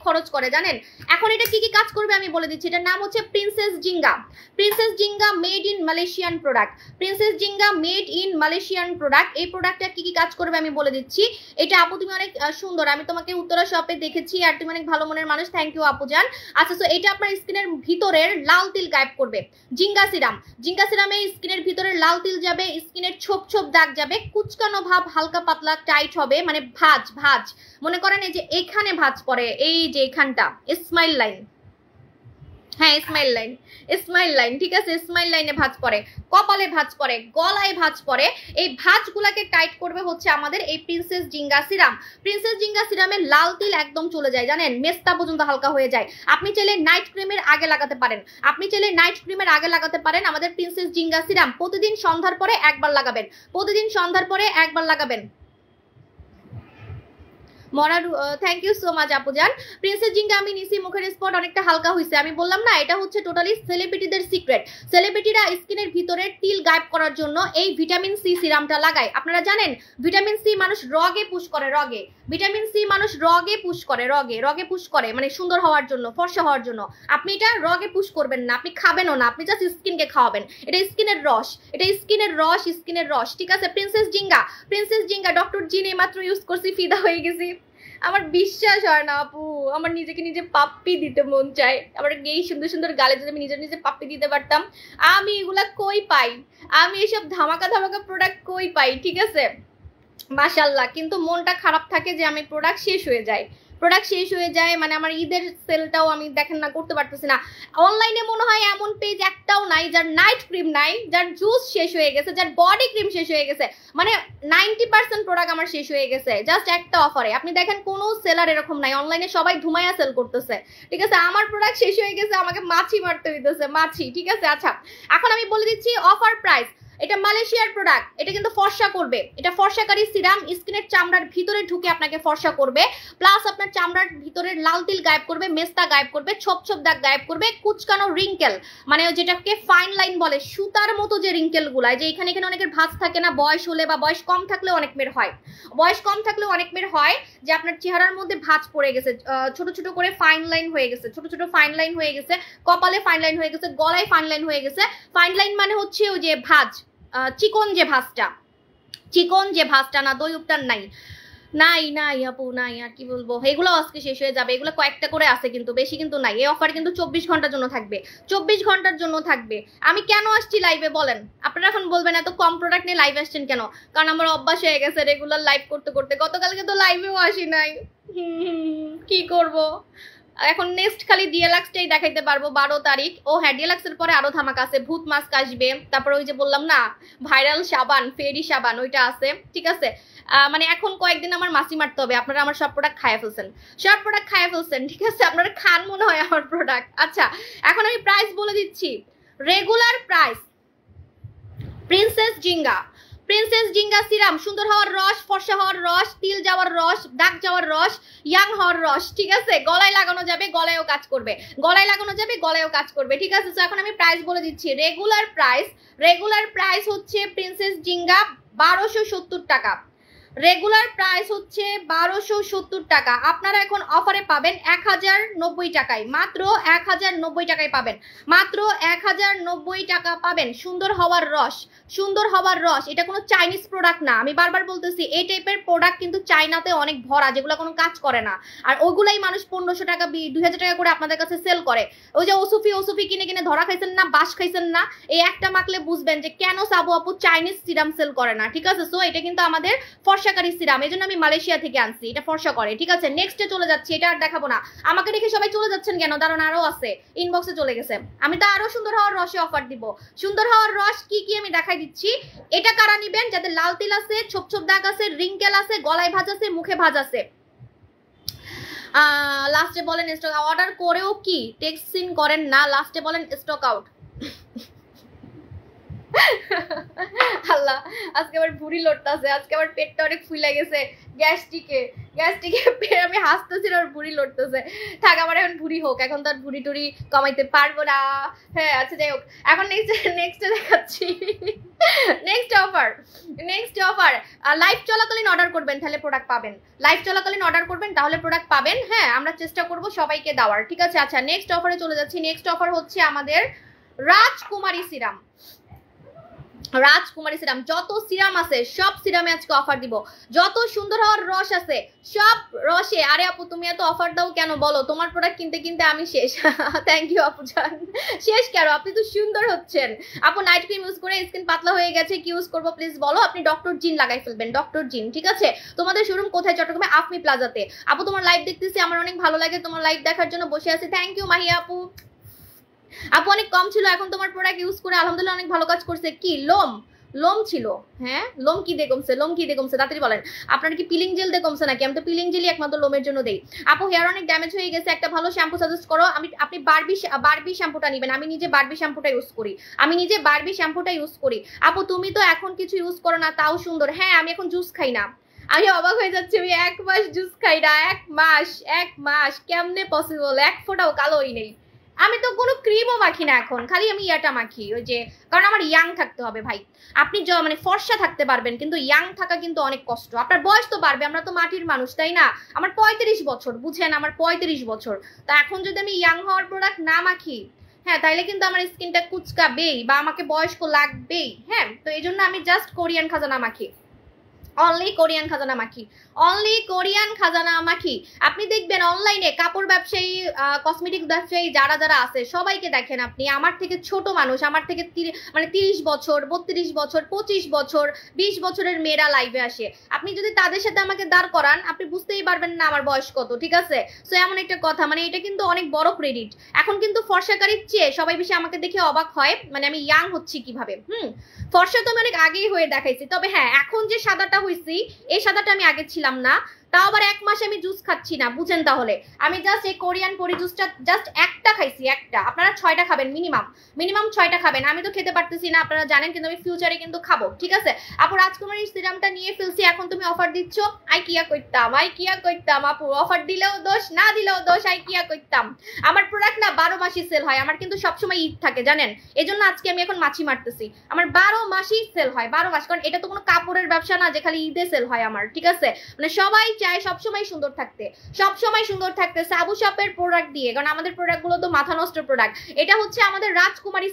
খরচ করে জানেন। এখন এটা কি কি কাজ করবে আমি বলে দিচ্ছি। এটার নাম হচ্ছে Princess Zinga. Princess Zinga made in Malaysian product. Princess Zinga made in Malaysian product. এই প্রোডাক্টটা কি কি কাজ করবে আমি বলে দিচ্ছি। এটা আপু তুমি অনেক সুন্দর, আমি তোমাকে উত্তরা শপে দেখেছি আর তুমি অনেক ভালো মনের মানুষ, থ্যাংক ইউ আপু জান। আচ্ছা, তো এটা আপনার স্কিনের ভিতরের লাল তিল গায়েব করবে। জিঙ্গা সিরাম, জিঙ্গা সিরামে স্কিনের ভিতরে লাল তিল যাবে, স্কিনের ছোপ ছোপ দাগ যাবে, কুচকানো ভাব হালকা পাতলা টাইট হবে, মানে ভাঁজ ভাঁজ, মনে করেন এই যে এখানে ভাঁজ পড়ে, এই যে এখানটা স্মাইল লাইন, হ্যাঁ স্মাইল লাইন, স্মাইল লাইন, ঠিক আছে, স্মাইল লাইনে ভাঁজ পড়ে, কপালে ভাঁজ পড়ে, গলায় ভাঁজ পড়ে, এই ভাঁজগুলাকে টাইট করবে হচ্ছে আমাদের এই প্রিন্সেস জিঙ্গা সিরাম। প্রিন্সেস জিঙ্গা সিরামের লাল তিল একদম চলে যায় জানেন, মেস্তা পর্যন্ত হালকা হয়ে যায়। আপনি চাইলে নাইট ক্রিমের আগে লাগাতে পারেন, আপনি চাইলে নাইট ক্রিমের আগে লাগাতে পারেন আমাদের প্রিন্সেস জিঙ্গা সিরাম। প্রতিদিন সন্ধ্যার পরে একবার লাগাবেন, প্রতিদিন সন্ধ্যার পরে একবার লাগাবেন। মরার থ্যাংক ইউ সো মাচ আপু জান। প্রিন্সেস জিঙ্গা আমি নিছি, মুখের স্পট অনেকটা হালকা হয়েছে। আমি বললাম না এটা হচ্ছে টোটালি সেলিব্রিটিদের সিক্রেট। সেলিব্রিটিরা স্কিনের ভিতরে তিল গায়েব করার জন্য এই ভিটামিন সি সিরামটা লাগায়। আপনারা জানেন ভিটামিন সি মানুষ রগে পুশ করে, রগে ভিটামিন সি মানুষ রগে পুশ করে, রগে পুশ করে, মানে সুন্দর হওয়ার জন্য, ফর্সা হওয়ার জন্য। আপনি এটা রগে পুশ করবেন না, আপনি খাবেনও না, আপনি জাস্ট স্কিনকে খাওয়াবেন। এটা স্কিনের রস, এটা স্কিনের রস, স্কিনের রস, ঠিক আছে। প্রিন্সেস জিঙ্গা, প্রিন্সেস জিঙ্গা ডক্টর জিন এই মাত্র ইউজ করছি, ফিদা হয়ে গেছি। আমার বিশ্বাস হয় না আপু, আমার নিজেকে নিজে পাপ্পি দিতে মন চায়। আমার এই সুন্দর সুন্দর গালে যদি আমি নিজে নিজে পাপ্পি দিতে পারতাম। আমি এগুলা কই পাই, আমি এসব ধামাকা ধামাকা প্রোডাক্ট কই পাই, ঠিক আছে মাশাল্লাহ। কিন্তু মনটা খারাপ থাকে যে আমি প্রোডাক্ট শেষ হয়ে যায়, প্রোডাক্ট শেষ হয়ে যায়, মানে আমার ঈদের সেলটাও আমি দেখেন না করতে পারতেছি না। অনলাইনে মনে হয় এমন পেজ একটাও নাই যার নাইট ক্রিম নাই, যার জুস শেষ হয়ে গেছে, যার বডি ক্রিম শেষ হয়ে গেছে, মানে 90% প্রোডাক্ট আমার শেষ হয়ে গেছে জাস্ট একটা অফারে। আপনি দেখেন কোনো সেলার এরকম নাই, অনলাইনে সবাই ধুমায়া সেল করতেছে, ঠিক আছে। আমার প্রোডাক্ট শেষ হয়ে গেছে, আমাকে মাছি মারতে হইতেছে, মাছি, ঠিক আছে। আচ্ছা এখন আমি বলে দিচ্ছি অফার প্রাইস। এটা মালয়েশিয়ার প্রোডাক্ট, এটা কিন্তু ফর্সা করবে, এটা ফর্সাকারী সিরাম, স্কিনের চামড়ার ভিতরে ঢুকে আপনাকে ফর্সা করবে, প্লাস আপনার চামড়ার ভিতরের লাল তিল গায়েব করবে, মেস্তা গায়েব করবে, ছোপ ছোপ দাগ গায়েব করবে, কুচকানো রিঙ্কেল, মানে যেটাকে ফাইন লাইন বলে, সুতার মতো যে রিঙ্কেল গুলা, যে এখানে এখানে অনেকের ভাঁজ থাকে না বয়স হলে, বা বয়স কম থাকলেও অনেক মেয়ের হয়, বয়স কম থাকলেও অনেক মেয়ের হয় যে আপনার চেহারার মধ্যে ভাঁজ পড়ে গেছে, ছোট ছোট করে ফাইন লাইন হয়ে গেছে, ছোট ছোট ফাইন লাইন হয়ে গেছে, কপালে ফাইন লাইন হয়ে গেছে, গলায় ফাইন লাইন হয়ে গেছে। ফাইন লাইন মানে হচ্ছে ওই যে ভাঁজ, চিকন যে ভাঁজটা, চিকন যে ভাঁজটা, না দই উপটান নাই, নাই নাই আপু নাই, আর কি বলবো, এগুলো আজকে শেষ হয়ে যাবে, এগুলো কয়েকটা করে আছে কিন্তু বেশি কিন্তু নাই। এই অফার কিন্তু 24 ঘন্টার জন্য থাকবে, 24 ঘন্টার জন্য থাকবে। আমি কেন আসছি লাইভে বলেন, আপনারা এখন বলবেন এত কম প্রোডাক্ট নিয়ে লাইভ আসছেন কেন, কারণ আমার অভ্যাস হয়ে গেছে রেগুলার লাইভ করতে করতে। গতকালকে তো লাইভেও আসি নাই, কি করব এখন। নেক্সট খালি ডিএলাক্সটাই দেখাইতে পারবো 12 তারিখ। ও হ্যাঁ, ডিএলাক্সের পরে আরো ধামাকা আছে, ভূত মাস্ক আসবে, তারপর ওই যে বললাম না ভাইরাল সাবান, ফেরি সাবান, ওইটা আছে, ঠিক আছে। মানে এখন কয়েকদিন আমার মাসি মারতে হবে, আপনারা আমার সব প্রোডাক্ট খাইয়া ফেলছেন, সব প্রোডাক্ট খাইয়া ফেলছেন, ঠিক আছে, আপনারা খান মনে হয় আমার প্রোডাক্ট। আচ্ছা এখন আমি প্রাইস বলে দিচ্ছি, regular price Princess Zinga, Princess Zinga serum, সুন্দর হওয়ার রস, ফর্সা হওয়ার রস, তিল যাওয়ার রস, দাগ যাওয়ার রস, ইয়াং হওয়ার রস, ঠিক আছে। গলায় লাগানো যাবে, গলায়ও কাজ করবে, গলায় লাগানো যাবে, গলায়ও কাজ করবে, ঠিক আছে। তো এখন আমি প্রাইস বলে দিচ্ছি, রেগুলার প্রাইস, রেগুলার প্রাইস হচ্ছে প্রিন্সেস জিঙ্গা 1270 টাকা, রেগুলার প্রাইস হচ্ছে 1270 টাকা। আপনারা এখন অফারে পাবেন 1090 টাকায়, মাত্র 1090 টাকায় পাবেন, মাত্র 1090 টাকা পাবেন। সুন্দর হওয়ার রস, সুন্দর হওয়ার রস, এটা কোনো চাইনিজ প্রোডাক্ট না, আমি বারবার বলতেছি এই টাইপের প্রোডাক্ট কিন্তু চাইনাতে অনেক ভরা, যেগুলো কোনো কাজ করে না, আর ওগুলাই মানুষ 1500 টাকা 2000 টাকা করে আপনাদের কাছে সেল করে। ওই যে ওসুফি ওসুফি কিনে কিনে ধরা খাইছেন না, বাস খাইছেন না, এই একটা মাখলে বুঝবেন যে কেন সাবু আপু চাইনিজ সিরাম সেল করে না, ঠিক আছে। সো এটা কিন্তু আমাদের ফর্সাকারী সিরাম, এই জন্য আমি মালয়েশিয়া থেকে আনছি, এটা ফর্সা করে, ঠিক আছে। নেক্সটে চলে যাচ্ছি, এটা আর দেখাবো না। আমাকে দেখে সবাই চলে যাচ্ছেন কেন, দাঁড়ান আরো আছে, ইনবক্সে চলে গেছে। আমি তো আরো সুন্দর হওয়ার রসে অফার দিব, সুন্দর হওয়ার রস কি কি আমি দেখাই দিচ্ছি। এটা কারা নিবেন যাদের লাল তিল আছে, ছোপ ছোপ দাগ আছে, রিঙ্কেল আছে, গলায় ভাঁজ আছে, মুখে ভাঁজ আছে। লাস্টে বলেন স্টক অর্ডার করেও কি টেক্সট সিন করেন না, লাস্টে বলেন স্টক আউট। আল্লাহ, আজকে আবার ভুড়ি লড়তাছে, আজকে আবার পেটটা অনেক ফুলে গেছে গ্যাস্ট্রিকে আমি হাসতেছি আর ভুড়ি লড়তেছে। থাক, আমার এখন ভুড়ি হোক, এখন তো আর ভুড়ি টুড়ি কমাইতে পারবো না। হ্যাঁ আচ্ছা যাই হোক, এখন নেক্সট দেখাচ্ছি। নেক্সট অফার লাইভ চলাকালীন অর্ডার করবেন তাহলে প্রোডাক্ট পাবেন, লাইভ চলাকালীন অর্ডার করবেন তাহলে প্রোডাক্ট পাবেন। হ্যাঁ আমরা চেষ্টা করব সবাইকে দেওয়ার, ঠিক আছে। আচ্ছা নেক্সট অফারে চলে যাচ্ছি। নেক্সট অফার হচ্ছে আমাদের রাজকুমারী সিরাম। যত সিরাম আছে সব সিরামে আজকে অফার দিব। যত সুন্দর হওয়ার রস আছে সব রসে। আরে আপু তুমি এত অফার দাও কেন বলো, তোমার প্রোডাক্ট কিনতে কিনতে আমি শেষ। থ্যাংক ইউ আপু জান। শেষ কেন, আপনি তো সুন্দর হচ্ছেন। আপু নাইট ক্রিম ইউজ করে স্কিন পাতলা হয়ে গেছে, কি ইউজ করবো প্লিজ বলো। আপনি ডক্টর জিন লাগাই ফেলবেন, ডক্টর জিন, ঠিক আছে। তোমাদের শোরুম কোথায়? চট্টগ্রামে আফমি প্লাজাতে। আপু তোমার লাইভ দেখতেছি, আমার অনেক ভালো লাগে, তোমার লাইভ দেখার জন্য বসে আছি। থ্যাংক ইউ মাহিয়া আপু। আপু অনেক কম ছিল, এখন তোমার প্রোডাক্ট ইউজ করে আলহামদুলিল্লাহ অনেক ভালো কাজ করছে। কি লোম ছিল? হ্যাঁ লোম কি দিয়ে কমছে তাড়াতাড়ি বলেন। আপনার কি পিলিং জেল দিয়ে কমছে নাকি? আমি তো পিলিং জেলই একমাত্র লোমের জন্য দেই। আপু হেয়ার অনেক ড্যামেজ হয়ে গেছে, একটা ভালো শ্যাম্পু সাজেস্ট করো। আপনি বারবি শ্যাম্পুটা নেবেন। আমি নিজে বারবি শ্যাম্পুটা ইউজ করি। আপু তুমি তো এখন কিছু ইউজ করো না, তাও সুন্দর। হ্যাঁ আমি এখন জুস খাই না। আমি অবাক হয়ে যাচ্ছি, আমি 1 মাস জুস খাই না। 1 মাস কেমনে পসিবল? এক ফোঁটাও কালোই নেই। আমি তো কোনো ক্রিমও মাখি না এখন, খালি আমি ইয়াটা মাখি, ওই যে, কারণ আমার ইয়াং থাকতে হবে ভাই। আপনি মানে ফর্সা থাকতে পারবেন, কিন্তু ইয়াং থাকা কিন্তু অনেক কষ্ট। আপনার বয়স তো বাড়বে, আমরা তো মাটির মানুষ তাই না? আমার 35 বছর, বুঝেন, আমার 35 বছর। তা এখন যদি আমি ইয়াং হওয়ার প্রোডাক্ট না মাখি, হ্যাঁ তাইলে কিন্তু আমার স্কিনটা কুচকাবেই বা আমাকে বয়স্ক লাগবেই। হ্যাঁ তো এই জন্য আমি জাস্ট কোরিয়ান খাজানা মাখি, অনলি কোরিয়ান খাজানা মাখি। আপনি দেখবেন অনলাইনে কাপড় ব্যবসায়ী, কসমেটিক ব্যবসায়ী যারা আছে সবাইকে দেখেন আপনি, আমার থেকে ছোট মানুষ, আমার থেকে 30 বছর, 32 বছর, 25 বছর, 20 বছরের মেয়েরা লাইভে আসে। আপনি যদি তাদের সাথে আমাকে দাঁড় করান, আপনি বুঝতেই পারবেন না আমার বয়স কত, ঠিক আছে। সো এমন একটা কথা, মানে এটা কিন্তু অনেক বড় ক্রেডিট। এখন কিন্তু ফর্সাকারীর চেয়ে সবাই বেশি আমাকে দেখে অবাক হয়, মানে আমি ইয়াং হচ্ছি কিভাবে। ফর্সা তো আমি অনেক আগেই হয়ে দেখাইছি, তবে হ্যাঁ এখন যে সাদাটা হইছি, এই সাদাটা আমি আগে ছিলাম না। তাও আবার 1 মাস আমি জুস খাচ্ছি না, বুঝেন। তাহলে আমি জাস্ট এই কোরিয়ান পরি জুসটা জাস্ট একটা খাইছি, একটা। আপনারা 6টা খাবেন মিনিমাম 6টা খাবেন। আমি তো খেতে পারতেছি না, আপনারা জানেন, কিন্তু আমি ফিউচারে কিন্তু খাবো, ঠিক আছে। আপু রাজকুমারী সিরামটা নিয়ে ফেলছি, এখন তুমি অফার দিচ্ছ, আই কিয়া কইতাম। আপু অফার দিলেও দোষ, না দিলেও দোষ, আই কিয়া কইতাম। আমার প্রোডাক্ট না 12 মাসই সেল হয়, আমার কিন্তু সবসময় ঈদ থাকে জানেন। এজন্য আজকে আমি এখন মাছি মারতেছি। আমার 12 মাসই সেল হয়, 12 মাস, কারণ এটা তো কোনো কাপড়ের ব্যবসা না যে খালি ঈদে সেল হয় আমার, ঠিক আছে। মানে সবাই চায় সবসময় সুন্দর থাকতে সাবু শপের প্রোডাক্ট দিয়ে, কারণ আমাদের প্রোডাক্ট গুলো তো মাথা নষ্ট প্রোডাক্ট। এটা হচ্ছে আমাদের রাজকুমারী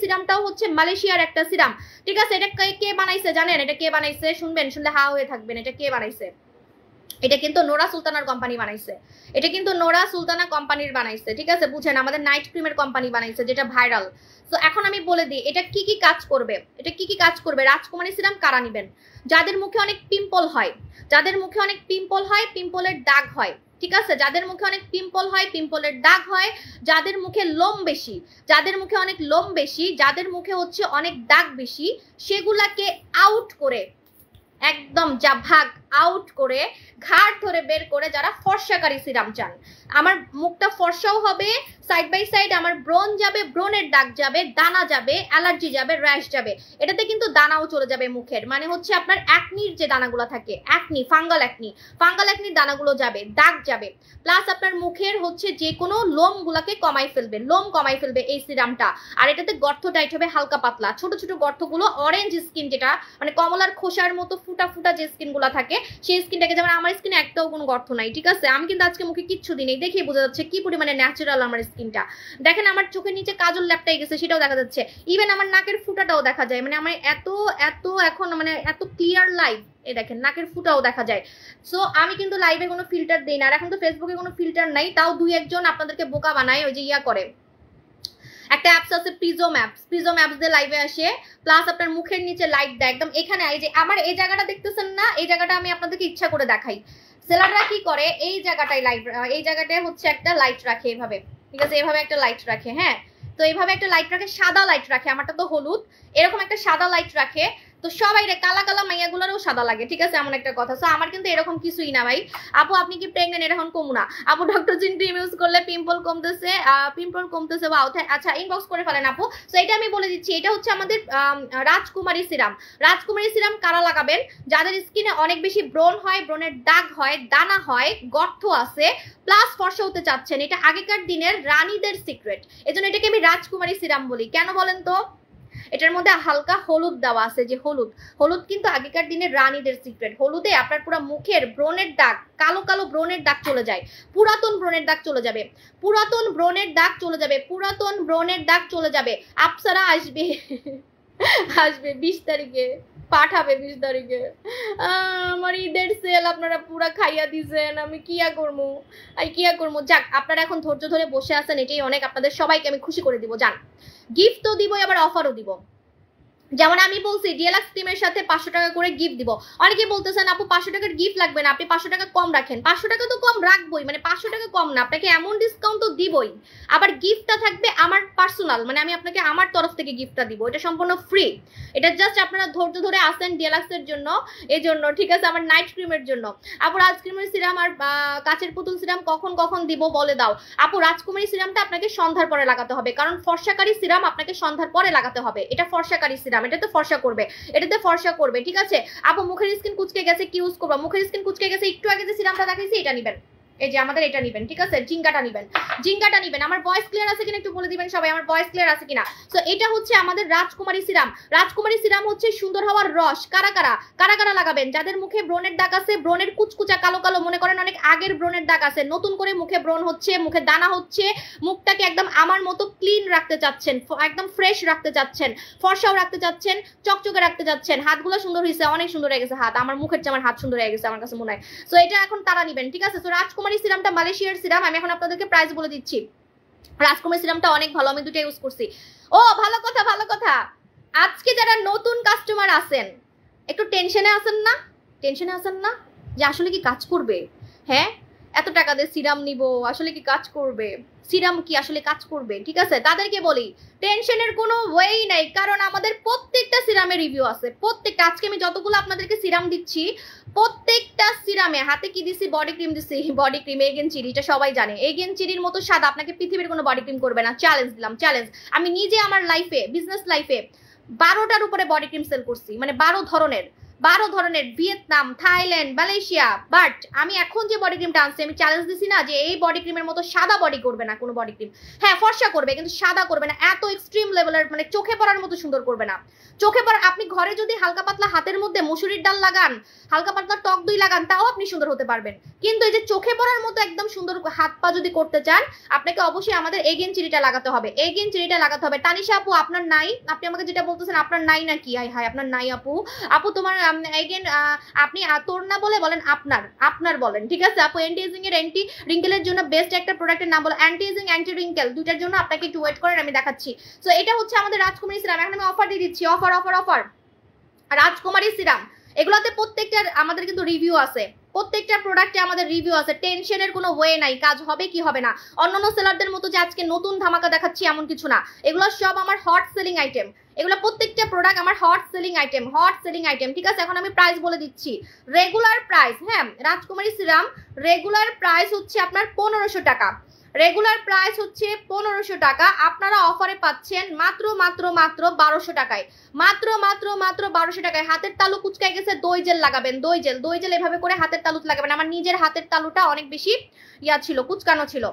সিরামটাও হচ্ছে মালয়েশিয়ার একটা সিরাম, ঠিক আছে। এটা কে বানাইছে জানেন? এটা কে বানাইছে শুনবেন, শুনলে হা হয়ে থাকবেন। এটা কে বানাইছে? এটা কিন্তু নোরা সুলতানার কোম্পানি বানাইছে, ঠিক আছে, বুঝেন। আমাদের নাইট ক্রিমের কোম্পানি বানাইছে, যেটা ভাইরাল। তো এখন আমি বলে দিই এটা কি কি কাজ করবে। রাজকুমারী সিরাম কারা নিবেন? যাদের মুখে অনেক পিম্পল হয়, পিম্পলের দাগ হয়, ঠিক আছে। যাদের মুখে অনেক পিম্পল হয়, পিম্পলের দাগ হয়, যাদের মুখে লোম বেশি, যাদের মুখে অনেক লোম বেশি, যাদের মুখে হচ্ছে অনেক দাগ বেশি, সেগুলাকে আউট করে, একদম যা ভাগ আউট করে, ঘাট ধরে বের করে যারা ফর্সাকারী সিরাম চান। আমার মুখটা ফর্সাও হবে, সাইড বাই সাইড আমার ব্রণ যাবে, ব্রণের দাগ যাবে, দানা যাবে, অ্যালার্জি যাবে, র্যাশ যাবে। এটাতে কিন্তু দানাও চলে যাবে মুখের, মানে হচ্ছে আপনার অ্যাকনির যে দানাগুলো থাকে, ফাঙ্গাল অ্যাকনির দানাগুলো যাবে, দাগ যাবে। প্লাস আপনার মুখের হচ্ছে যে কোনো লোমগুলাকে কমাই ফেলবে এই সিরামটা। আর এটাতে গর্ত টাইট হবে, হালকা পাতলা, ছোট ছোট গর্তগুলো, অরেঞ্জ স্কিন, যেটা মানে কমলার খোসার মতো ফুটা ফুটা যে স্কিনগুলো থাকে, সেই স্কিনটাকে, যেমন আমার স্কিনে একটাও কোনো গর্ত নাই, ঠিক আছে। আমি কিন্তু আজকে মুখে কিচ্ছু দিই নেই, দেখেই বোঝা যাচ্ছে কি পরিমাণে ন্যাচারাল আমার স্কিনটা। দেখেন আমার চোখের নিচে কাজল ল্যাপটাই গেছে, সেটাও দেখা যাচ্ছে। ইভেন আমার নাকের ফুটাটাও দেখা যায়, মানে আমার এখন মানে এত ক্লিয়ার লাইভ। এই দেখেন নাকের ফুটাও দেখা যায়। সো আমি কিন্তু লাইভে কোনো ফিল্টার দেই না, আর এখন তো ফেসবুকে কোনো ফিল্টার নাই, তাও 2-1 জন আপনাদেরকে বোকা বানায়, ওই যে ইয়া করে। একটা অ্যাপস আছে প্রিজম অ্যাপস দিয়ে লাইভে আসে, প্লাস আপনার মুখের নিচে লাইট দেয় একদম এখানে। এই যে আমার এই জায়গাটা দেখতেছেন না, এই জায়গাটা আমি আপনাদেরকে ইচ্ছা করে দেখাই। সেলাররা কি করে, এই জায়গাটায় হচ্ছে একটা লাইট রাখে এভাবে, ঠিক আছে, এভাবে একটা লাইট রাখে। হ্যাঁ তো এইভাবে একটা লাইট রাখে, সাদা লাইট রাখে, আমারটা তো হলুদ, এরকম একটা সাদা লাইট রাখে। তো সবাই কালা কালা মাইয়াগুলোরও সাদা লাগে, ঠিক আছে, এমন একটা কথা। সো আমার কিন্তু এরকম কিছুই না ভাই। আপু আপনি কি প্রেগনেন্ট? এরকম কমু না আপু। ডক্টর জিন ক্রিম ইউজ করলে পিম্পল কমতেছে ওয়াও। আচ্ছা ইনবক্স করে ফেলেন আপু। সো এটা আমি বলে দিচ্ছি, এটা হচ্ছে আমাদের রাজকুমারী সিরাম। রাজকুমারী সিরাম কারা লাগাবেন? যাদের স্কিনে অনেক বেশি ব্রণ হয়, ব্রণের দাগ হয়, দানা হয়, গর্ত আছে, প্লাস ফর্সা হতে চাচ্ছেন। এটা আগেকার দিনের রানীদের সিক্রেট, এজন্য এটাকে আমি রাজকুমারী সিরাম বলি। কেন বলেন তো? এটার মধ্যে হালকা হলুদ দেওয়া আছে, যে হলুদ, হলুদ কিন্তু আগেকার দিনের রানীদের সিক্রেট। হলুদে আপনার পুরো মুখের ব্রণের দাগ, কালো কালো ব্রণের দাগ চলে যায়, পুরাতন ব্রণের দাগ চলে যাবে, পুরাতন ব্রণের দাগ চলে যাবে, পুরাতন ব্রণের দাগ চলে যাবে। আপসারা আসবে আসবে 20 তারিখে, পাঠাবে 20 তারিখে। আমার ঈদের সেল আপনারা পুরা খাইয়া দিছেন, আমি কিয়া করবো, যাক আপনারা এখন ধৈর্য ধরে বসে আছেন, এটাই অনেক। আপনাদের সবাইকে আমি খুশি করে দিব। যান, গিফট তো দিব, আবার অফারও দিব। যেমন আমি বলছি ডিএলএক্স টিমের সাথে 500 টাকা করে গিফট দিব। অনেকে বলতেছেন আপু 500 টাকার গিফট লাগবে না, আপনি 500 টাকা কম রাখেন। 500 টাকা তো কম রাখবই, মানে 500 টাকা কম না, আপনাকে এমন ডিসকাউন্ট তো দিবই। আবার গিফটটা থাকবে আমার পার্সোনাল, মানে আমি আপনাকে আমার তরফ থেকে গিফটটা দিব, এটা সম্পূর্ণ ফ্রি। এটা জাস্ট আপনারা ধৈর্য ধরে আসেন ডিএলএক্সের জন্য, এই জন্য, ঠিক আছে, আমার নাইট ক্রিমের জন্য। আপু রাজকুমারী সিরাম আর কাচের পুতুল সিরাম কখন কখন দিব বলে দাও। আপু রাজকুমারী সিরামটা আপনাকে সন্ধ্যার পরে লাগাতে হবে, কারণ ফর্সাকারী সিরাম আপনাকে সন্ধ্যার পরে লাগাতে হবে। এটা ফর্সাকারী সিরাম, এটাতে ফর্সা করবে, এটাতে ফর্সা করবে, ঠিক আছে। আপু মুখের স্কিন কুচকে গেছে, কি ইউজ করবা? মুখের স্কিন কুচকে গেছে, একটু আগে যে সিরামটা দেখাইছি এটা নিবেন, এই যে আমাদের এটা নিবেন, ঠিক আছে, জিঙ্গাটা নিবেন, জিঙ্গাটা নিবেন। আমার ভয়েস ক্লিয়ার আছে কিনা একটু বলে দিবেন সবাই, আমার ভয়েস ক্লিয়ার আছে কিনা। সো এটা হচ্ছে আমাদের রাজকুমারী সিরাম। রাজকুমারী সিরাম হচ্ছে সুন্দর হওয়ার রস। কারা কারা কারা কারা লাগাবেন? যাদের মুখে ব্রণের দাগ আছে, ব্রণের কুচকুচা কালো কালো, মনে করেন অনেক আগের ব্রণের দাগ আছে, নতুন করে মুখে ব্রণ হচ্ছে, মুখে দানা হচ্ছে, মুখটাকে একদম আমার মতো ক্লিন রাখতে চাচ্ছেন, একদম ফ্রেশ রাখতে চাচ্ছেন, ফর্সাও রাখতে চাচ্ছেন, চকচকে রাখতে চাচ্ছেন, হাতগুলো সুন্দর হয়েছে, অনেক সুন্দর হয়ে গেছে হাত, আমার মুখের চেয়ে আমার হাত সুন্দর হয়ে গেছে আমার কাছে মনে হয়। সো এটা এখন তারা নিবেন, ঠিক আছে। সো রাজকুমারী সিরামটা মালয়েশিয়ার সিরাম, আমি এখন আপনাদেরকে প্রাইস বলে দিচ্ছি। রাজকুমারী সিরামটা অনেক ভালো, আমি দুটো ইউজ করছি। ও ভালো কথা, ভালো কথা। আজকে যারা নতুন কাস্টমার আছেন একটু টেনশনে আছেন না, টেনশনে আছেন না যে আসলে কি কাজ করবে? হ্যাঁ, এত টাকা দিয়ে সিরাম নিব, আসলে কি কাজ করবে? সিরাম কি আসলে কাজ করবে? ঠিক আছে, তাদেরকে বলি টেনশনের কোনো ওয়েই নাই, কারণ আমাদের প্রত্যেকটা সিরামের রিভিউ আছে, প্রত্যেকটা। আজকে আমি যতগুলো আপনাদেরকে সিরাম দিচ্ছি, প্রত্যেকটা সিরামে হাতে কি দিছি? বডি ক্রিম দিছি, বডি ক্রিম এগেন চিরি, এটা সবাই জানে। এগেন চিরির মতো স্বাদ আপনাকে পৃথিবীর কোনো বডি ক্রিম করবে না, চ্যালেঞ্জ দিলাম, চ্যালেঞ্জ। আমি নিজে আমার লাইফে, বিজনেস লাইফে 12টার উপরে বডি ক্রিম সেল করছি, মানে 12 ধরনের, ভিয়েতনাম, থাইল্যান্ড, মালয়েশিয়া। বাট আমি এখন যে বডি ক্রিমটা আনছি, আমি চ্যালেঞ্জ দিছি না যে এই বডি ক্রিমের মতো সাদা বডি করবে না কোনো বডি ক্রিম। হ্যাঁ ফর্সা করবে, কিন্তু সাদা করবে না, এত এক্সট্রিম লেভেলের, মানে চোখে পড়ার মতো সুন্দর করবে না। চোখে পড়া, আপনি ঘরে যদি হালকা পাতলা হাতের মধ্যে মসুরির ডাল লাগান, হালকা পাতলা টক দই লাগান, তাও আপনি সুন্দর হতে পারবেন। কিন্তু এই যে চোখে পড়ার মতো একদম সুন্দর হাত পা যদি করতে চান, আপনাকে অবশ্যই আমাদের এগেন চিরিটা লাগাতে হবে, এগেন চিরিটা লাগাতে হবে। তানিশা আপু আপনার নাই? আপনি আমাকে যেটা বলতেছেন আপনার নাই নাকি? হাই হাই, আপনার নাই আপু। আপু তোমার এগেন, আপনি তোর না বলে বলেন আপনার, আপনার বলেন, ঠিক আছে আপু। অ্যান্টি এজিং এর অ্যান্টি রিঙ্কেলের জন্য বেস্ট একটা প্রোডাক্টের নাম বলো। অ্যান্টি এজিং, অ্যান্টি রিঙ্কেল, দুইটার জন্য আপনাকে একটু ওয়েট করেন, আমি দেখাচ্ছি। সো এটা হচ্ছে আমাদের রাজকুমারী সিরাম, এখন আমি অফার দিয়ে দিচ্ছি, অফার অফার অফার। রাজকুমারী সিরাম এগুলোতে প্রত্যেকটার আমাদের কিন্তু রিভিউ আছে, প্রত্যেকটা প্রোডাক্টে আমাদের রিভিউ আছে, টেনশনের কোনো ওয়ে নাই, কাজ হবে কি হবে না। অন্যান্য সেলারদের মতো যে আজকে নতুন ধামাকা দেখাচ্ছি এমন কিছু না, এগুলো সব আমার হট সেলিং আইটেম, এগুলো প্রত্যেকটা প্রোডাক্ট আমার hot selling item, hot selling item, ঠিক আছে। এখন আমি প্রাইস বলে দিচ্ছি, রেগুলার প্রাইস, হ্যাঁ রাজকুমারী সিরাম রেগুলার প্রাইস হচ্ছে আপনার 1500 টাকা, রেগুলার প্রাইস হচ্ছে 1500 টাকা, আপনারা অফারে পাচ্ছেন মাত্র মাত্র মাত্র 1200 টাকায়, মাত্র মাত্র মাত্র 1200 টাকায়। হাতের তালু কুচকায় গেছে, দই জেল লাগাবেন, দই জেল, দই জেল এভাবে করে হাতের তালুতে লাগাবেন। আমার নিজের হাতের তালুটা অনেক বেশি ইয়া ছিল, কুচকানো ছিল।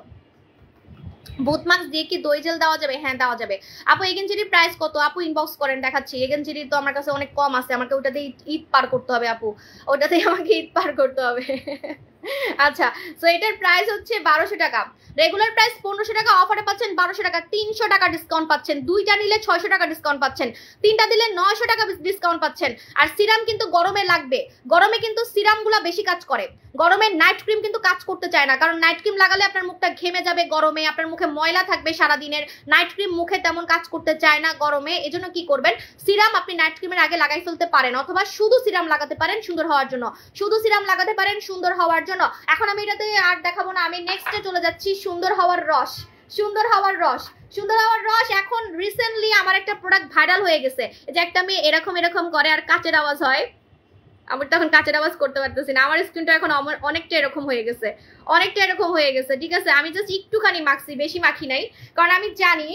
বুথ মার্কস দিয়ে কি দই জেল দেওয়া যাবে? হ্যাঁ দেওয়া যাবে। আপু এগেন চিরির প্রাইস কত? আপু ইনবক্স করেন, দেখাচ্ছি। এগেন চিরি তো আমার কাছে অনেক কম আছে, আমাকে ওটাতে ঈদ পার করতে হবে আপু, ওটাতে আমাকে ঈদ পার করতে হবে। আচ্ছা, সো এটার প্রাইস হচ্ছে 1200 টাকা, রেগুলার প্রাইস 1500 টাকা, অফারে পাচ্ছেন 1200 টাকা, 300 টাকা ডিসকাউন্ট পাচ্ছেন, দুইটা নিলে 600 টাকা ডিসকাউন্ট পাচ্ছেন, তিনটা দিলে 900 টাকা ডিসকাউন্ট পাচ্ছেন। আর সিরাম কিন্তু গরমে লাগবে, গরমে কিন্তু সিরামগুলো বেশি কাজ করে, গরমে নাইট ক্রিম কিন্তু কাজ করতে চায় না, কারণ নাইট ক্রিম লাগালে আপনার মুখটা ঘেমে যাবে গরমে, আপনার মুখে ময়লা থাকবে সারাদিনের, নাইট ক্রিম মুখে তেমন কাজ করতে চায় না গরমে। এজন্য কি করবেন, সিরাম আপনি নাইট ক্রিমের আগে লাগাই ফেলতে পারেন, অথবা শুধু সিরাম লাগাতে পারেন সুন্দর হওয়ার জন্য, শুধু সিরাম লাগাতে পারেন সুন্দর হওয়ার জন্য। এখন আমি এটাতে আর দেখাবো না, আমি নেক্সটে চলে যাচ্ছি সুন্দর হওয়ার রস, সুন্দর হওয়ার রস, সুন্দর হওয়ার রস এখন রিসেন্টলি আমার একটা প্রোডাক্ট ভাইরাল হয়ে গেছে, যে একটা মেয়ে এরকম এরকম করে আর কাচের আওয়াজ হয়। আমি তখন কাচের আওয়াজ করতে পারতেছি না, আমার স্কিনটা এখন অনেকটা এরকম হয়ে গেছে, অনেকটা এরকম হয়ে গেছে। ঠিক আছে, আমি জাস্ট একটুখানি মাখছি, বেশি মাখি নাই, কারণ আমি জানি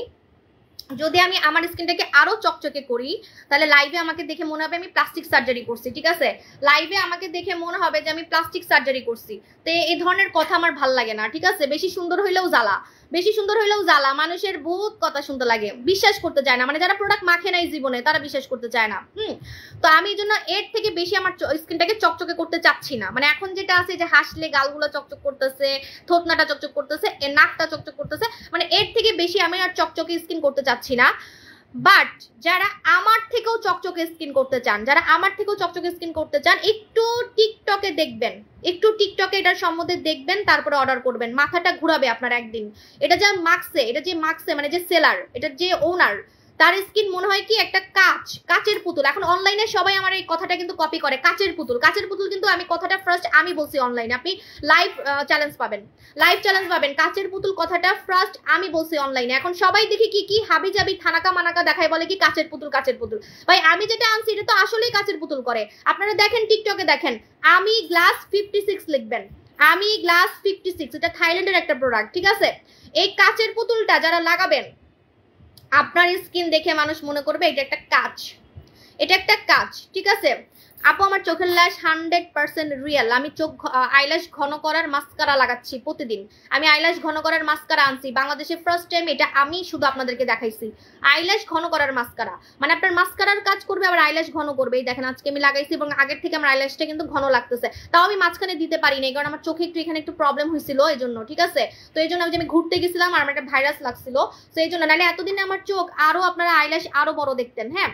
যদি আমি আমার স্কিনটাকে আরো চকচকে করি তাহলে লাইভে আমাকে দেখে মনে হবে আমি প্লাস্টিক সার্জারি করছি। ঠিক আছে, লাইভে আমাকে দেখে মনে হবে যে আমি প্লাস্টিক সার্জারি করছি, তো এই ধরনের কথা আমার ভাল লাগে না। ঠিক আছে, বেশি সুন্দর হইলেও জ্বালা, বেশি সুন্দর হইলেও জ্বালা, মানুষের বহুত কথা শুনতে লাগে, বিশ্বাস করতে চায় না, মানে যারা প্রোডাক্ট মাখে নাই জীবনে তারা বিশ্বাস করতে চায় না। তো আমি এই জন্য এর থেকে বেশি আমার স্কিনটাকে চকচকে করতে চাচ্ছি না। মানে এখন যেটা আছে যে হাসলে গালগুলো চকচক করতেছে, থোতনাটা চকচক করতেছে, নাকটা চকচক করতেছে, মানে এর থেকে বেশি আমি আর চকচকে স্কিন করতে চাচ্ছি না। বাট যারা আমার থেকেও চকচকে স্কিন করতে চান, যারা আমার থেকেও চকচকে স্কিন করতে চান, একটু টিকটকে দেখবেন, একটু টিকটকে এটার সম্বন্ধে দেখবেন, তারপরে অর্ডার করবেন। মাথাটা ঘুরাবে আপনার একদিন। এটা যা মাখছে, এটা যে মাখছে মানে যে সেলার, এটা যে ওনার, তার স্কিন মনে হয় কি একটা কাচের পুতুল। এখন অনলাইনে সবাই আমার এই কথাটা কিন্তু কপি করে, কাচের পুতুল, কাচের পুতুল, কিন্তু আমি কথাটা ফার্স্ট আমি বলছি অনলাইনে, আপনি লাইভ চ্যালেঞ্জ পাবেন, লাইভ চ্যালেঞ্জ পাবেন, কাচের পুতুল কথাটা ফার্স্ট আমি বলছি অনলাইনে। এখন সবাই দেখি কি হাবি জাবি থানাকা মানাকা দেখায়, বলে কি কাচের পুতুল, কাচের পুতুল। ভাই আমি যেটা আনছি এটা তো আসলেই কাচের পুতুল করে। আপনারা দেখেন টিকটকে দেখেন, আমি গ্লাস 56 লিখবেন, আমি গ্লাস 56, এটা থাইল্যান্ডের একটা প্রোডাক্ট। ঠিক আছে, এই কাচের পুতুলটা যারা লাগাবেন আপনার স্কিন দেখে মানুষ মনে করবে এটা একটা কাচ, এটা একটা কাচ। ঠিক আছে আপু, আমার চোখের ল্যাশ 100% রিয়েল। আমি চোখ আইল্যাশ ঘন করার মাস্কারা লাগাচ্ছি প্রতিদিন। আমি আইল্যাশ ঘন করার মাস্কারা আনছি বাংলাদেশে ফার্স্ট টাইম, এটা আমি শুধু আপনাদেরকে দেখাইছি। আইল্যাশ ঘন করার মাস্কারা মানে আপনার মাস্কারার কাজ করবে আবার আইল্যাশ ঘন করবে। এই দেখেন আজকে আমি লাগাইছি এবং আগের থেকে আমার আইল্যাশটা কিন্তু ঘন লাগতেছে। তাও আমি মাঝখানে দিতে পারি না, কারণ আমার চোখে একটু এখানে একটু প্রবলেম হয়েছিল এই জন্য। ঠিক আছে, তো এই জন্য আমি ঘুরতে গেছিলাম আর আমার একটা ভাইরাস লাগছিল, তো এই জন্য, নাহলে এতদিনে আমার চোখ আরো, আপনারা আইল্যাশ আরো বড় দেখতেন। হ্যাঁ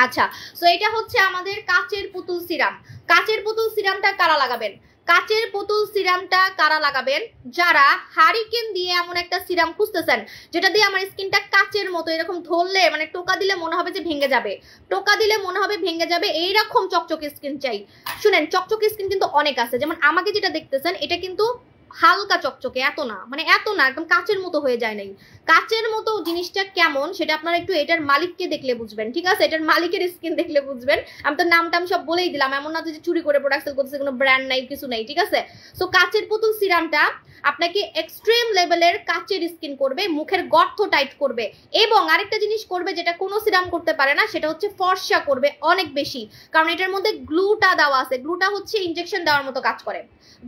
আচ্ছা, সো এটা হচ্ছে আমাদের কাচের পুতুল সিরাম। কাচের পুতুল সিরামটা কারা লাগাবেন? কাচের পুতুল সিরামটা কারা লাগাবেন? যারা হারিকেন দিয়ে এমন একটা সিরাম খুঁজতেছেন যেটা দিয়ে আমার স্কিনটা কাচের মতো এরকম ধরলে মানে টোকা দিলে মনে হবে যে ভেঙে যাবে, টোকা দিলে মনে হবে ভেঙে যাবে, এইরকম চকচকে স্কিন চাই। শুনেন, চকচকে স্কিন কিন্তু অনেক আছে, যেমন আমাকে যেটা দেখতেছেন এটা কিন্তু হালকা চকচকে, এত না, মানে এত না, একদম কাচের মতো হয়ে যায় নাই। কাচের মতো জিনিসটা কেমন সেটা আপনারা একটু এটার মালিককে দেখলে বুঝবেন। ঠিক আছে, এটার মালিকের স্কিন দেখলে বুঝবেন। আমি তো নামটা আমি সব বলেই দিলাম, এমন না যে চুরি করে প্রোডাক্ট সেল করতেছে, কোনো ব্র্যান্ড নাই, কিছু নাই। ঠিক আছে, সো কাচের পুতুল সিরামটা আপনাকে এক্সট্রিম লেভেলের কাচের স্কিন করবে, মুখের গর্ত টাইট করবে, এবং আরেকটা জিনিস করবে যেটা কোনো সিরাম করতে পারে না, সেটা হচ্ছে ফর্সা করবে অনেক বেশি, কারণ এটার মধ্যে গ্লুটা দেওয়া আছে। গ্লুটা হচ্ছে ইনজেকশন দেওয়ার মতো কাজ করে।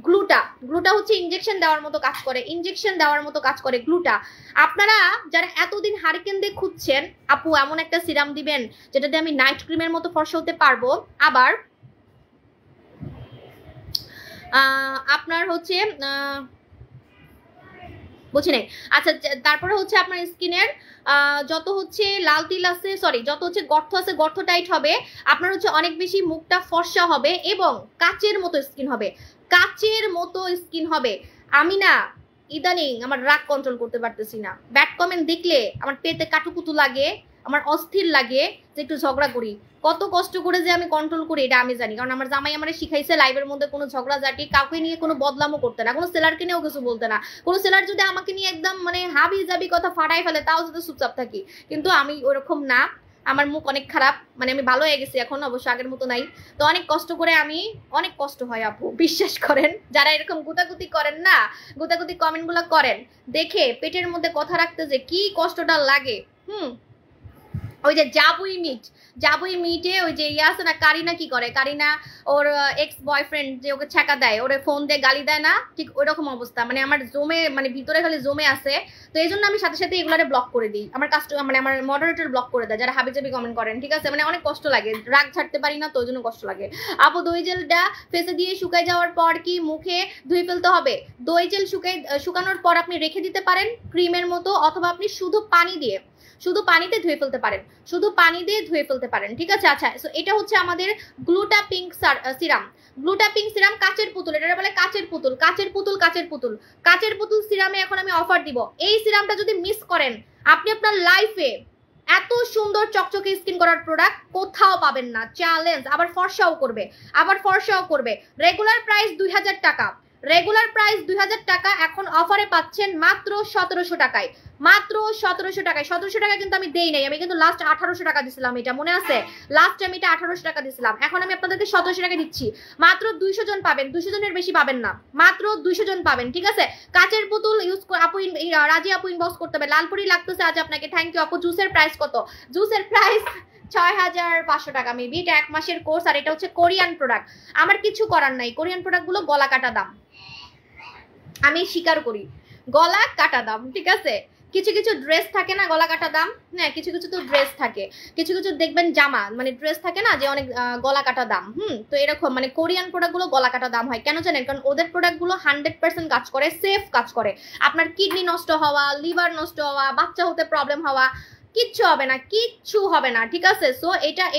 গ্লুটা হচ্ছে ইনজেকশন দেওয়ার মতো কাজ করে, ইনজেকশন দেওয়ার মতো কাজ করে গ্লুটা। আপনারা যারা এতদিন হারিকেন দিয়ে খুঁজছেন আপু এমন একটা সিরাম দিবেন যেটা দিয়ে আমি নাইট ক্রিমের মতো ফর্সা হতে পারবো, আবার আপনার হচ্ছে বুঝি নাই। আচ্ছা, তারপরে হচ্ছে আপনার স্কিনের যত হচ্ছে লাল তিল আছে, সরি, যত হচ্ছে গর্ত আছে, গর্ত টাইট হবে, আপনার হচ্ছে অনেক বেশি মুখটা ফর্সা হবে এবং কাচের মতো স্কিন হবে, কাচের মতো স্কিন হবে। আমি না ইদানিং আমার রাগ কন্ট্রোল করতে পারতেছি না, ব্যাড কমেন্ট দেখলে আমার পেটে কাটুকুতু লাগে, আমার অস্থির লাগে যে একটু ঝগড়া করি। কত কষ্ট করে যে আমি কন্ট্রোল করি এটা আমি জানি, কারণ আমার জামাই আমার শিখাইছে লাইভের মধ্যে কোনো ঝগড়াঝাটি, কাউকে নিয়ে কোনো বদলামও করতে না, কোনো সেলারকে নিয়েও কিছু বলতে না। কোনো সেলার যদি আমাকে নিয়ে একদম মানে হাবি জাবি কথা ফাটাই ফেলে তাও যদি চুপচাপ থাকি, কিন্তু আমি ওরকম না। আমার মুখ অনেক খারাপ, মানে আমি ভালো হয়ে গেছি এখন, অবশ্য আগের মতো নাই। তো অনেক কষ্ট করে আমি, অনেক কষ্ট হয় আপু, বিশ্বাস করেন। যারা এরকম গুতাগুতি করেন না, গুতাগুতি কমেন্ট গুলো করেন, দেখে পেটের মধ্যে কথা রাখতে যে কি কষ্টটা লাগে। ওই যে জাবুই মিটে ওই যে ইয়ে আছে না, কারিনা কি করে, কারিনা ওর এক্স বয়ফ্রেন্ড যে ওকে ছ্যাঁকা দেয়, ওরে ফোন দিয়ে গালি দেয় না, ঠিক ওই রকম অবস্থা। মানে আমার জমে, মানে ভিতরে খালি জমে আছে। তো এই জন্য আমি সাথে সাথে এগুলারে ব্লক করে দিই। আমার কাস্টমার মানে আমার মডারেটর ব্লক করে দেয় যারা হাবিজাবি কমেন্ট করেন। ঠিক আছে, মানে অনেক কষ্ট লাগে, রাগ ছাড়তে পারি না, তো ওই জন্য কষ্ট লাগে। আপু দই জেলটা ফেসে দিয়ে শুকাই যাওয়ার পর কি মুখে ধুয়ে ফেলতে হবে? দই জেল শুকানোর পর আপনি রেখে দিতে পারেন ক্রিমের মতো, অথবা আপনি শুধু পানিতে ধুয়ে ফেলতে পারেন, শুধু পানি দিয়ে ধুয়ে ফেলতে পারেন। ঠিক আছে, আচ্ছা, সো এটা হচ্ছে আমাদের গ্লুটা পিঙ্ক সিরাম। গ্লুটা পিঙ্ক সিরাম কাচের পুতুল, এটা বলে কাচের পুতুল সিরামে এখন আমি অফার দিব। এই সিরামটা যদি মিস করেন আপনি আপনার লাইফে এত সুন্দর চকচকে স্কিন করার প্রোডাক্ট কোথাও পাবেন না, চ্যালেঞ্জ। আবার ফর্সাও করবে, রেগুলার প্রাইস 2000 টাকা, রেগুলার প্রাইস 2000 টাকা, এখন অফারে পাচ্ছেন মাত্র 1700 টাকায়। মাত্র 1700 টাকায়। 1700 টাকা কিন্তু আমি দেই নাই, আমি কিন্তু লাস্ট 1800 টাকা দিছিলাম, এটা মনে আছে? লাস্ট আমি এটা 1800 টাকা দিছিলাম, এখন আমি আপনাদেরকে 1700 টাকা দিচ্ছি। মাত্র 200 জন পাবেন, 200 জনের বেশি পাবেন না, মাত্র 200 জন পাবেন, ঠিক আছে? কাচের পুতুল ইউজ আপু, রাজি আপু ইনবক্স করতে হবে। লালপুরি লাগতেছে আজ আপনাকে, থ্যাংক ইউ আপু। জুসের প্রাইস কত? জুসের প্রাইস 6500 টাকা মেবি। এটা 1 মাসের কোর্স, আর এটা হচ্ছে কোরিয়ান প্রোডাক্ট। আমার কিছু করার নাই, কোরিয়ান প্রোডাক্টগুলো গলা কাটা দাম, আমি স্বীকার করি, গলা কাটা দাম, ঠিক আছে? কিছু কিছু ড্রেস থাকে না গলা কাটা দাম, হ্যাঁ কিছু কিছু তো ড্রেস থাকে, কিছু কিছু দেখবেন জামা মানে ড্রেস থাকে না যে অনেক গলা কাটা দাম। তো এরকম মানে কোরিয়ান প্রোডাক্টগুলো গলা কাটা দাম হয় কেন জানেন? কারণ ওদের প্রোডাক্টগুলো 100% কাজ করে, সেফ কাজ করে। আপনার কিডনি নষ্ট হওয়া, লিভার নষ্ট হওয়া, বাচ্চা হতে প্রবলেম হওয়া কিচ্ছু হবে না, কিচ্ছু হবে না, ঠিক আছে? সো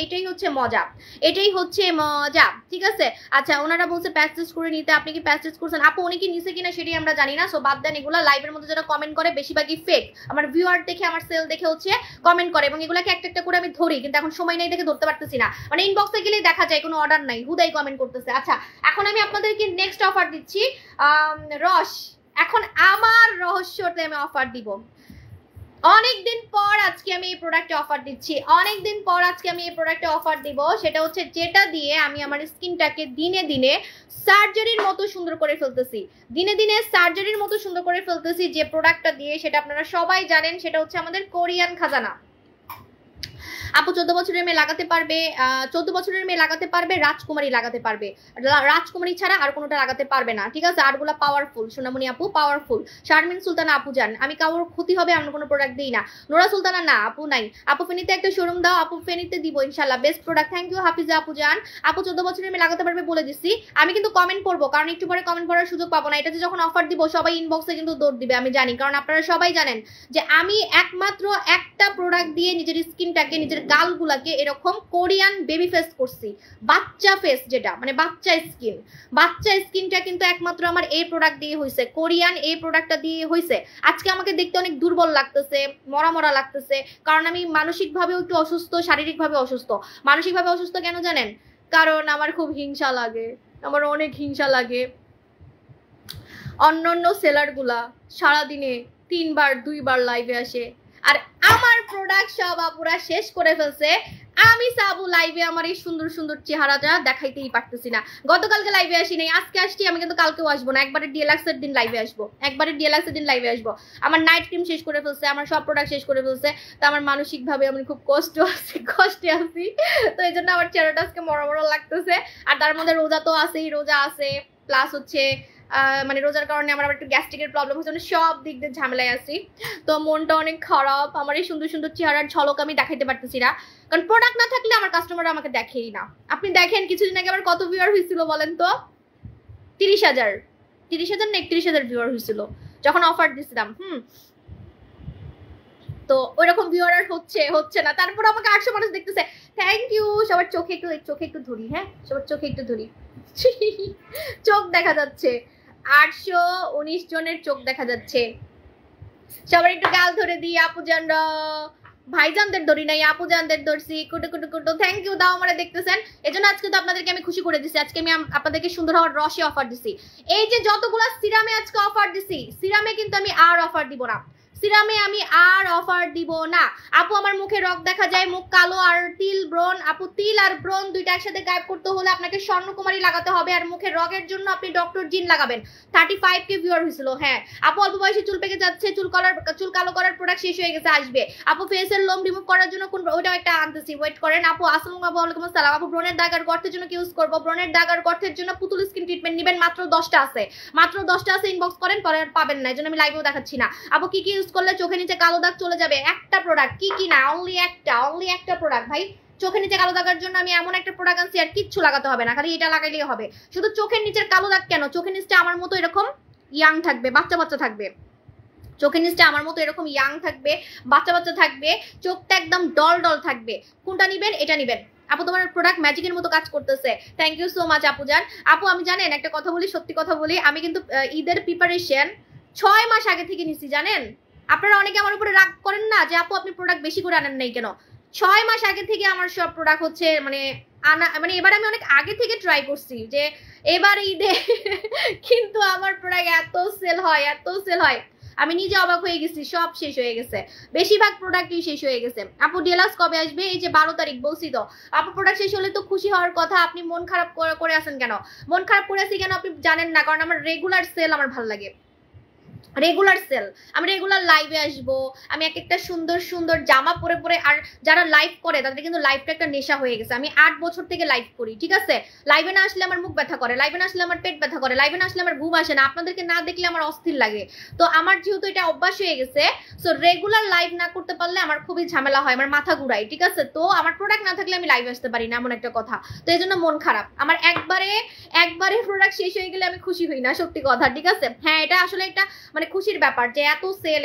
এটাই হচ্ছে মজা, এটাই হচ্ছে মজা, ঠিক আছে? আচ্ছা, ওনারা বলছে প্যাচ টেস্ট করে নিতে, আপনি কি প্যাচ টেস্ট করছেন? আপু উনি কি নিছে কিনা সেটাই আমরা জানি না, সো বাদ দেন এগুলা। লাইভের মধ্যে যারা কমেন্ট করে বেশিরভাগই ফেক, আমার ভিউয়ার দেখে, আমার সেল দেখে হচ্ছে কমেন্ট করে, এবং এগুলাকে একটা একটা করে আমি ধরি, কিন্তু এখন সময় নেই দেখে ধরতে পারতেছি না। মানে ইনবক্সে গেলেই দেখা যায় কোনো অর্ডার নাই, হুদাই কমেন্ট করতেছে। আচ্ছা, এখন আমি আপনাদেরকে নেক্সট অফার দিচ্ছি, রস। এখন আমার রহস্যতে আমি অফার দিব। অনেকদিন পর আজকে আমি এই প্রোডাক্টে অফার দিচ্ছি, অনেকদিন পর আজকে আমি এই প্রোডাক্টে অফার দিব। সেটা হচ্ছে যেটা দিয়ে আমি আমার স্কিনটাকে দিনে দিনে সার্জারির মতো সুন্দর করে ফেলতেছি, দিনে দিনে সার্জারির মতো সুন্দর করে ফেলতেছি। যে প্রোডাক্টটা দিয়ে সেটা আপনারা সবাই জানেন, সেটা হচ্ছে আমাদের কোরিয়ান খাজানা। আপু 14 বছরের মেয়ে লাগাতে পারবে, 14 বছরের মেয়ে লাগাতে পারবে, রাজকুমারী লাগাতে পারবে, রাজকুমারী ছাড়া আর কোনোটা লাগাতে পারবে না, ঠিক আছে? আরগুলা পাওয়ারফুল, সোনামণি আপু পাওয়ারফুল। শারমিন সুলতানা আপু জান, আমি কারোর ক্ষতি হবে এমন কোনো প্রোডাক্ট দিই না। নোরা সুলতানা না আপু নাই। আপু ফেনীতে একটা শোরুম দাও, আপু ফেনীতে দিব ইনশাল্লাহ, best product, thank you Hafiza আপু জান। আপু 14 বছরের মেয়ে লাগাতে পারবে বলে দিচ্ছি, আমি কিন্তু কমেন্ট করবো, কারণ একটু পরে কমেন্ট করার সুযোগ পাবো না। এটা যে যখন অফার দিব সবাই ইনবক্সে কিন্তু দৌড় দিবে, আমি জানি, কারণ আপনারা সবাই জানেন যে আমি একমাত্র একটা প্রোডাক্ট দিয়ে নিজের স্কিনটাকে, নিজের গালগুলাকে এরকম কোরিয়ান বেবি ফেস করছি, বাচ্চা ফেস, যেটা মানে বাচ্চা স্কিন, বাচ্চা স্কিনটা কিন্তু একমাত্র আমার এই প্রোডাক্ট দিয়ে হয়েছে, কোরিয়ান এই প্রোডাক্টটা দিয়ে হয়েছে। আজকে আমাকে দেখতে অনেক দুর্বল লাগতেছে, মরা মরা লাগতেছে, কারণ আমি মানসিকভাবেও একটু অসুস্থ, শারীরিকভাবে অসুস্থ। মানসিকভাবে অসুস্থ কেন জানেন? কারণ আমার খুব হিংসা লাগে, আমার অনেক হিংসা লাগে। অন্যান্য সেলারগুলা সারাদিনে 3 বার 2 বার লাইভে আসে, আর আমার প্রোডাক্ট সব আপুরা শেষ করে ফেলছে। আমি সাবু লাইভে আমার এই সুন্দর সুন্দর চেহারাটা দেখাইতেই পারতেছি না। গতকালকে লাইভে আসি নাই, আজকে আসছি, আমি কিন্তু কালকেও আসবো না, একবারে ডিএলএক্সের দিন লাইভে আসবো, একবারে ডিএলএক্সের দিন লাইভে আসবো। আমার নাইট ক্রিম শেষ করে ফেলছে, আমার সব প্রোডাক্ট শেষ করে ফেলছে, তো আমার মানসিকভাবে আমি খুব কষ্টে আছি, তো এই জন্য আমার চেহারাটা আজকে মরা মরা লাগতেছে। আর তার মধ্যে রোজা তো আছেই, রোজা আছে, প্লাস হচ্ছে মানে রোজার কারণে আমার আবার একটু গ্যাস্ট্রিকের প্রবলেম হচ্ছে, মানে সব দিক দিয়ে ঝামেলায় আছি, তো মনটা অনেক খারাপ। আমার এই সুন্দর সুন্দর চেহারার ঝলক আমি দেখাইতে পারতেছি না, কারণ প্রোডাক্ট না থাকলে আমার কাস্টমাররা আমাকে দেখেই না। আপনি দেখেন কিছুদিন আগে আমার কত ভিউয়ার হয়েছিল বলেন তো? 30,000 না 31,000 ভিউয়ার হয়েছিল যখন অফার দিছিলাম। তো ওইরকম ভিউয়ার আর হচ্ছে না, তারপর আমাকে 800 মানুষ দেখতেছে, থ্যাংক ইউ। সবার চোখে একটু ধরি, হ্যাঁ সবার চোখে একটু ধরি, চোখ দেখা যাচ্ছে, 819 জনের চোখ দেখা যাচ্ছে। সবার একটু গাল ধরে দিই আপুজানরা, ভাইজানদের ধরি নাই, আপুজানদের ধরছি, কুটু কুটু কুটু, থ্যাংক ইউ। দাও আমরা দেখতেছেন, এজন্য আজকে তো আপনাদেরকে আমি খুশি করে দিছি। আজকে আমি আপনাদেরকে সুন্দর হওয়ার রসে অফার দিছি। এই যে যতগুলা সিরামে আজকে অফার দিছি, সিরামে কিন্তু আমি আর অফার দিব না, সিরামে আমি আর অফার দিব না। আপু আমার মুখে রক দেখা যায়, মুখ কালো আর তিল ব্রণ। আপু তিল আর ব্রণ দুইটা একসাথে গায়েব করতে হলে আপনাকে স্বর্ণকুমারী লাগাতে হবে, আর মুখে রগের জন্য আপনি ডক্টর জিন লাগাবেন। 35K ভিউয়ার হয়েছিল। হ্যাঁ আপু অল্প বয়সে চুল পেকে যাচ্ছে, চুল কালো করার প্রোডাক্ট শেষ হয়ে গেছে, আসবে। আপু ফেসের লোম রিমুভ করার জন্য কোন, ওইটাও একটা আনতেছি, ওয়েট করেন। আপু আসসালামু আলাইকুম আসসালাম। আপু ব্রণের দাগ আর গর্তের জন্য কি ইউজ করবো? ব্রণের দাগ আর গর্তের জন্য পুতুল স্কিন ট্রিটমেন্ট নেবেন, মাত্র 10টা আছে, মাত্র 10টা আছে, ইনবক্স করেন, পরে আর পাবেন না, এই জন্য আমি লাইভেও দেখাচ্ছি না। আপু কি কি ইউজ করলে চোখে নিচে কালো দাগ চলে যাবে? একটা প্রোডাক্ট, কি না, অনলি একটা প্রোডাক্ট ভাই। চোখের নিচে কালো দাগের জন্য আমি এমন একটা প্রোডাক্ট আনছি, আর কিচ্ছু লাগাতে হবে না, খালি এটা লাগাইলেই হবে। শুধু চোখের নিচের কালো দাগ কেন, চোখের নিচটা আমার মতো এরকম ইয়াং থাকবে, বাচ্চা থাকবে, চোখের নিচটা আমার মতো এরকম ইয়াং থাকবে, বাচ্চা থাকবে, চোখটা একদম ডল থাকবে। কোনটা নিবেন? এটা নিবেন। আপু তোমার প্রোডাক্ট ম্যাজিকের মতো কাজ করতেছে, থ্যাংক ইউ সো মাচ আপু জান। আপু আমি জানেন একটা কথা বলি, সত্যি কথা বলি, আমি কিন্তু ঈদের প্রিপারেশন 6 মাস আগে থেকে নিছি, জানেন? আপনারা অনেকে আমার উপরে রাগ করেন না যে আপু আপনি প্রোডাক্ট বেশি করে আনেন নাই কেন। 6 মাস আগে থেকে আমার সব প্রোডাক্ট হচ্ছে মানে আনা, মানে এবার আমি অনেক আগে থেকে ট্রাই করছি যে এবার ঈদে কিন্তু আমার প্রোডাক্ট এত সেল হয়, এত সেল হয়, আমি নিজে অবাক হয়ে গেছি, সব শেষ হয়ে গেছে, বেশিরভাগ প্রোডাক্টই শেষ হয়ে গেছে। আপু ডিলাক্স কবে আসবে? এই যে 12 তারিখ বলছি তো। আপু প্রোডাক্ট শেষ হলে তো খুশি হওয়ার কথা, আপনি মন খারাপ করে আছেন কেন? মন খারাপ করে আছি কেন আপনি জানেন না, কারণ আমার রেগুলার সেল আমার ভালো লাগে, রেগুলার সেল। আমি রেগুলার লাইভে আসবো, আমি এক একটা সুন্দর সুন্দর জামা পরে পরে, আর যারা লাইভ করে তাদের কিন্তু লাইভটা একটা নেশা হয়ে গেছে। আমি 8 বছর থেকে লাইভ করি, ঠিক আছে? লাইভে না আসলে আমার মুখ ব্যথা করে, লাইভে না আসলে আমার পেট ব্যথা করে, লাইভে না আসলে আমার ঘুম আসে না, আপনাদেরকে না দেখলে আমার অস্থির লাগে। তো আমার যেহেতু এটা অভ্যাস হয়ে গেছে, সো রেগুলার লাইভ না করতে পারলে আমার খুবই ঝামেলা হয়, আমার মাথা ঘুরায়, ঠিক আছে? তো আমার প্রোডাক্ট না থাকলে আমি লাইভে আসতে পারি না, এমন একটা কথা। তো এই জন্য মন খারাপ আমার, একবারে প্রোডাক্ট শেষ হয়ে গেলে আমি খুশি হই না, সত্যি কথা, ঠিক আছে? হ্যাঁ, এটা আসলে একটা মানে খুশির ব্যাপার যে এত সেল,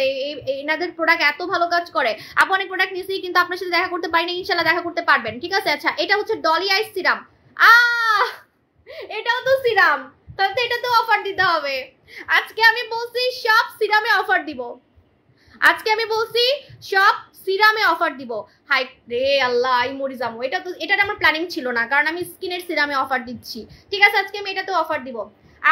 এনাদের প্রোডাক্ট এত ভালো কাজ করে। আপু অনেক প্রোডাক্ট নিয়েছি কিন্তু আপনার সাথে দেখা করতে পারি না, ইনশাল্লাহ দেখা করতে পারবেন, ঠিক আছে? আচ্ছা, এটা হচ্ছে ডলি আইস সিরাম। এটাও তো সিরাম, তাহলে এটা তো অফার দিতে হবে। আজকে আমি বলছি সব সিরামে অফার দিব, আজকে আমি বলছি সব সিরামে অফার দিব। হাই রে আল্লাহ, আই মরি যাবো। এটা আমার প্ল্যানিং ছিল না, কারণ আমি স্কিনের সিরামে অফার দিচ্ছি, ঠিক আছে? আজকে আমি এটাতে অফার দিব।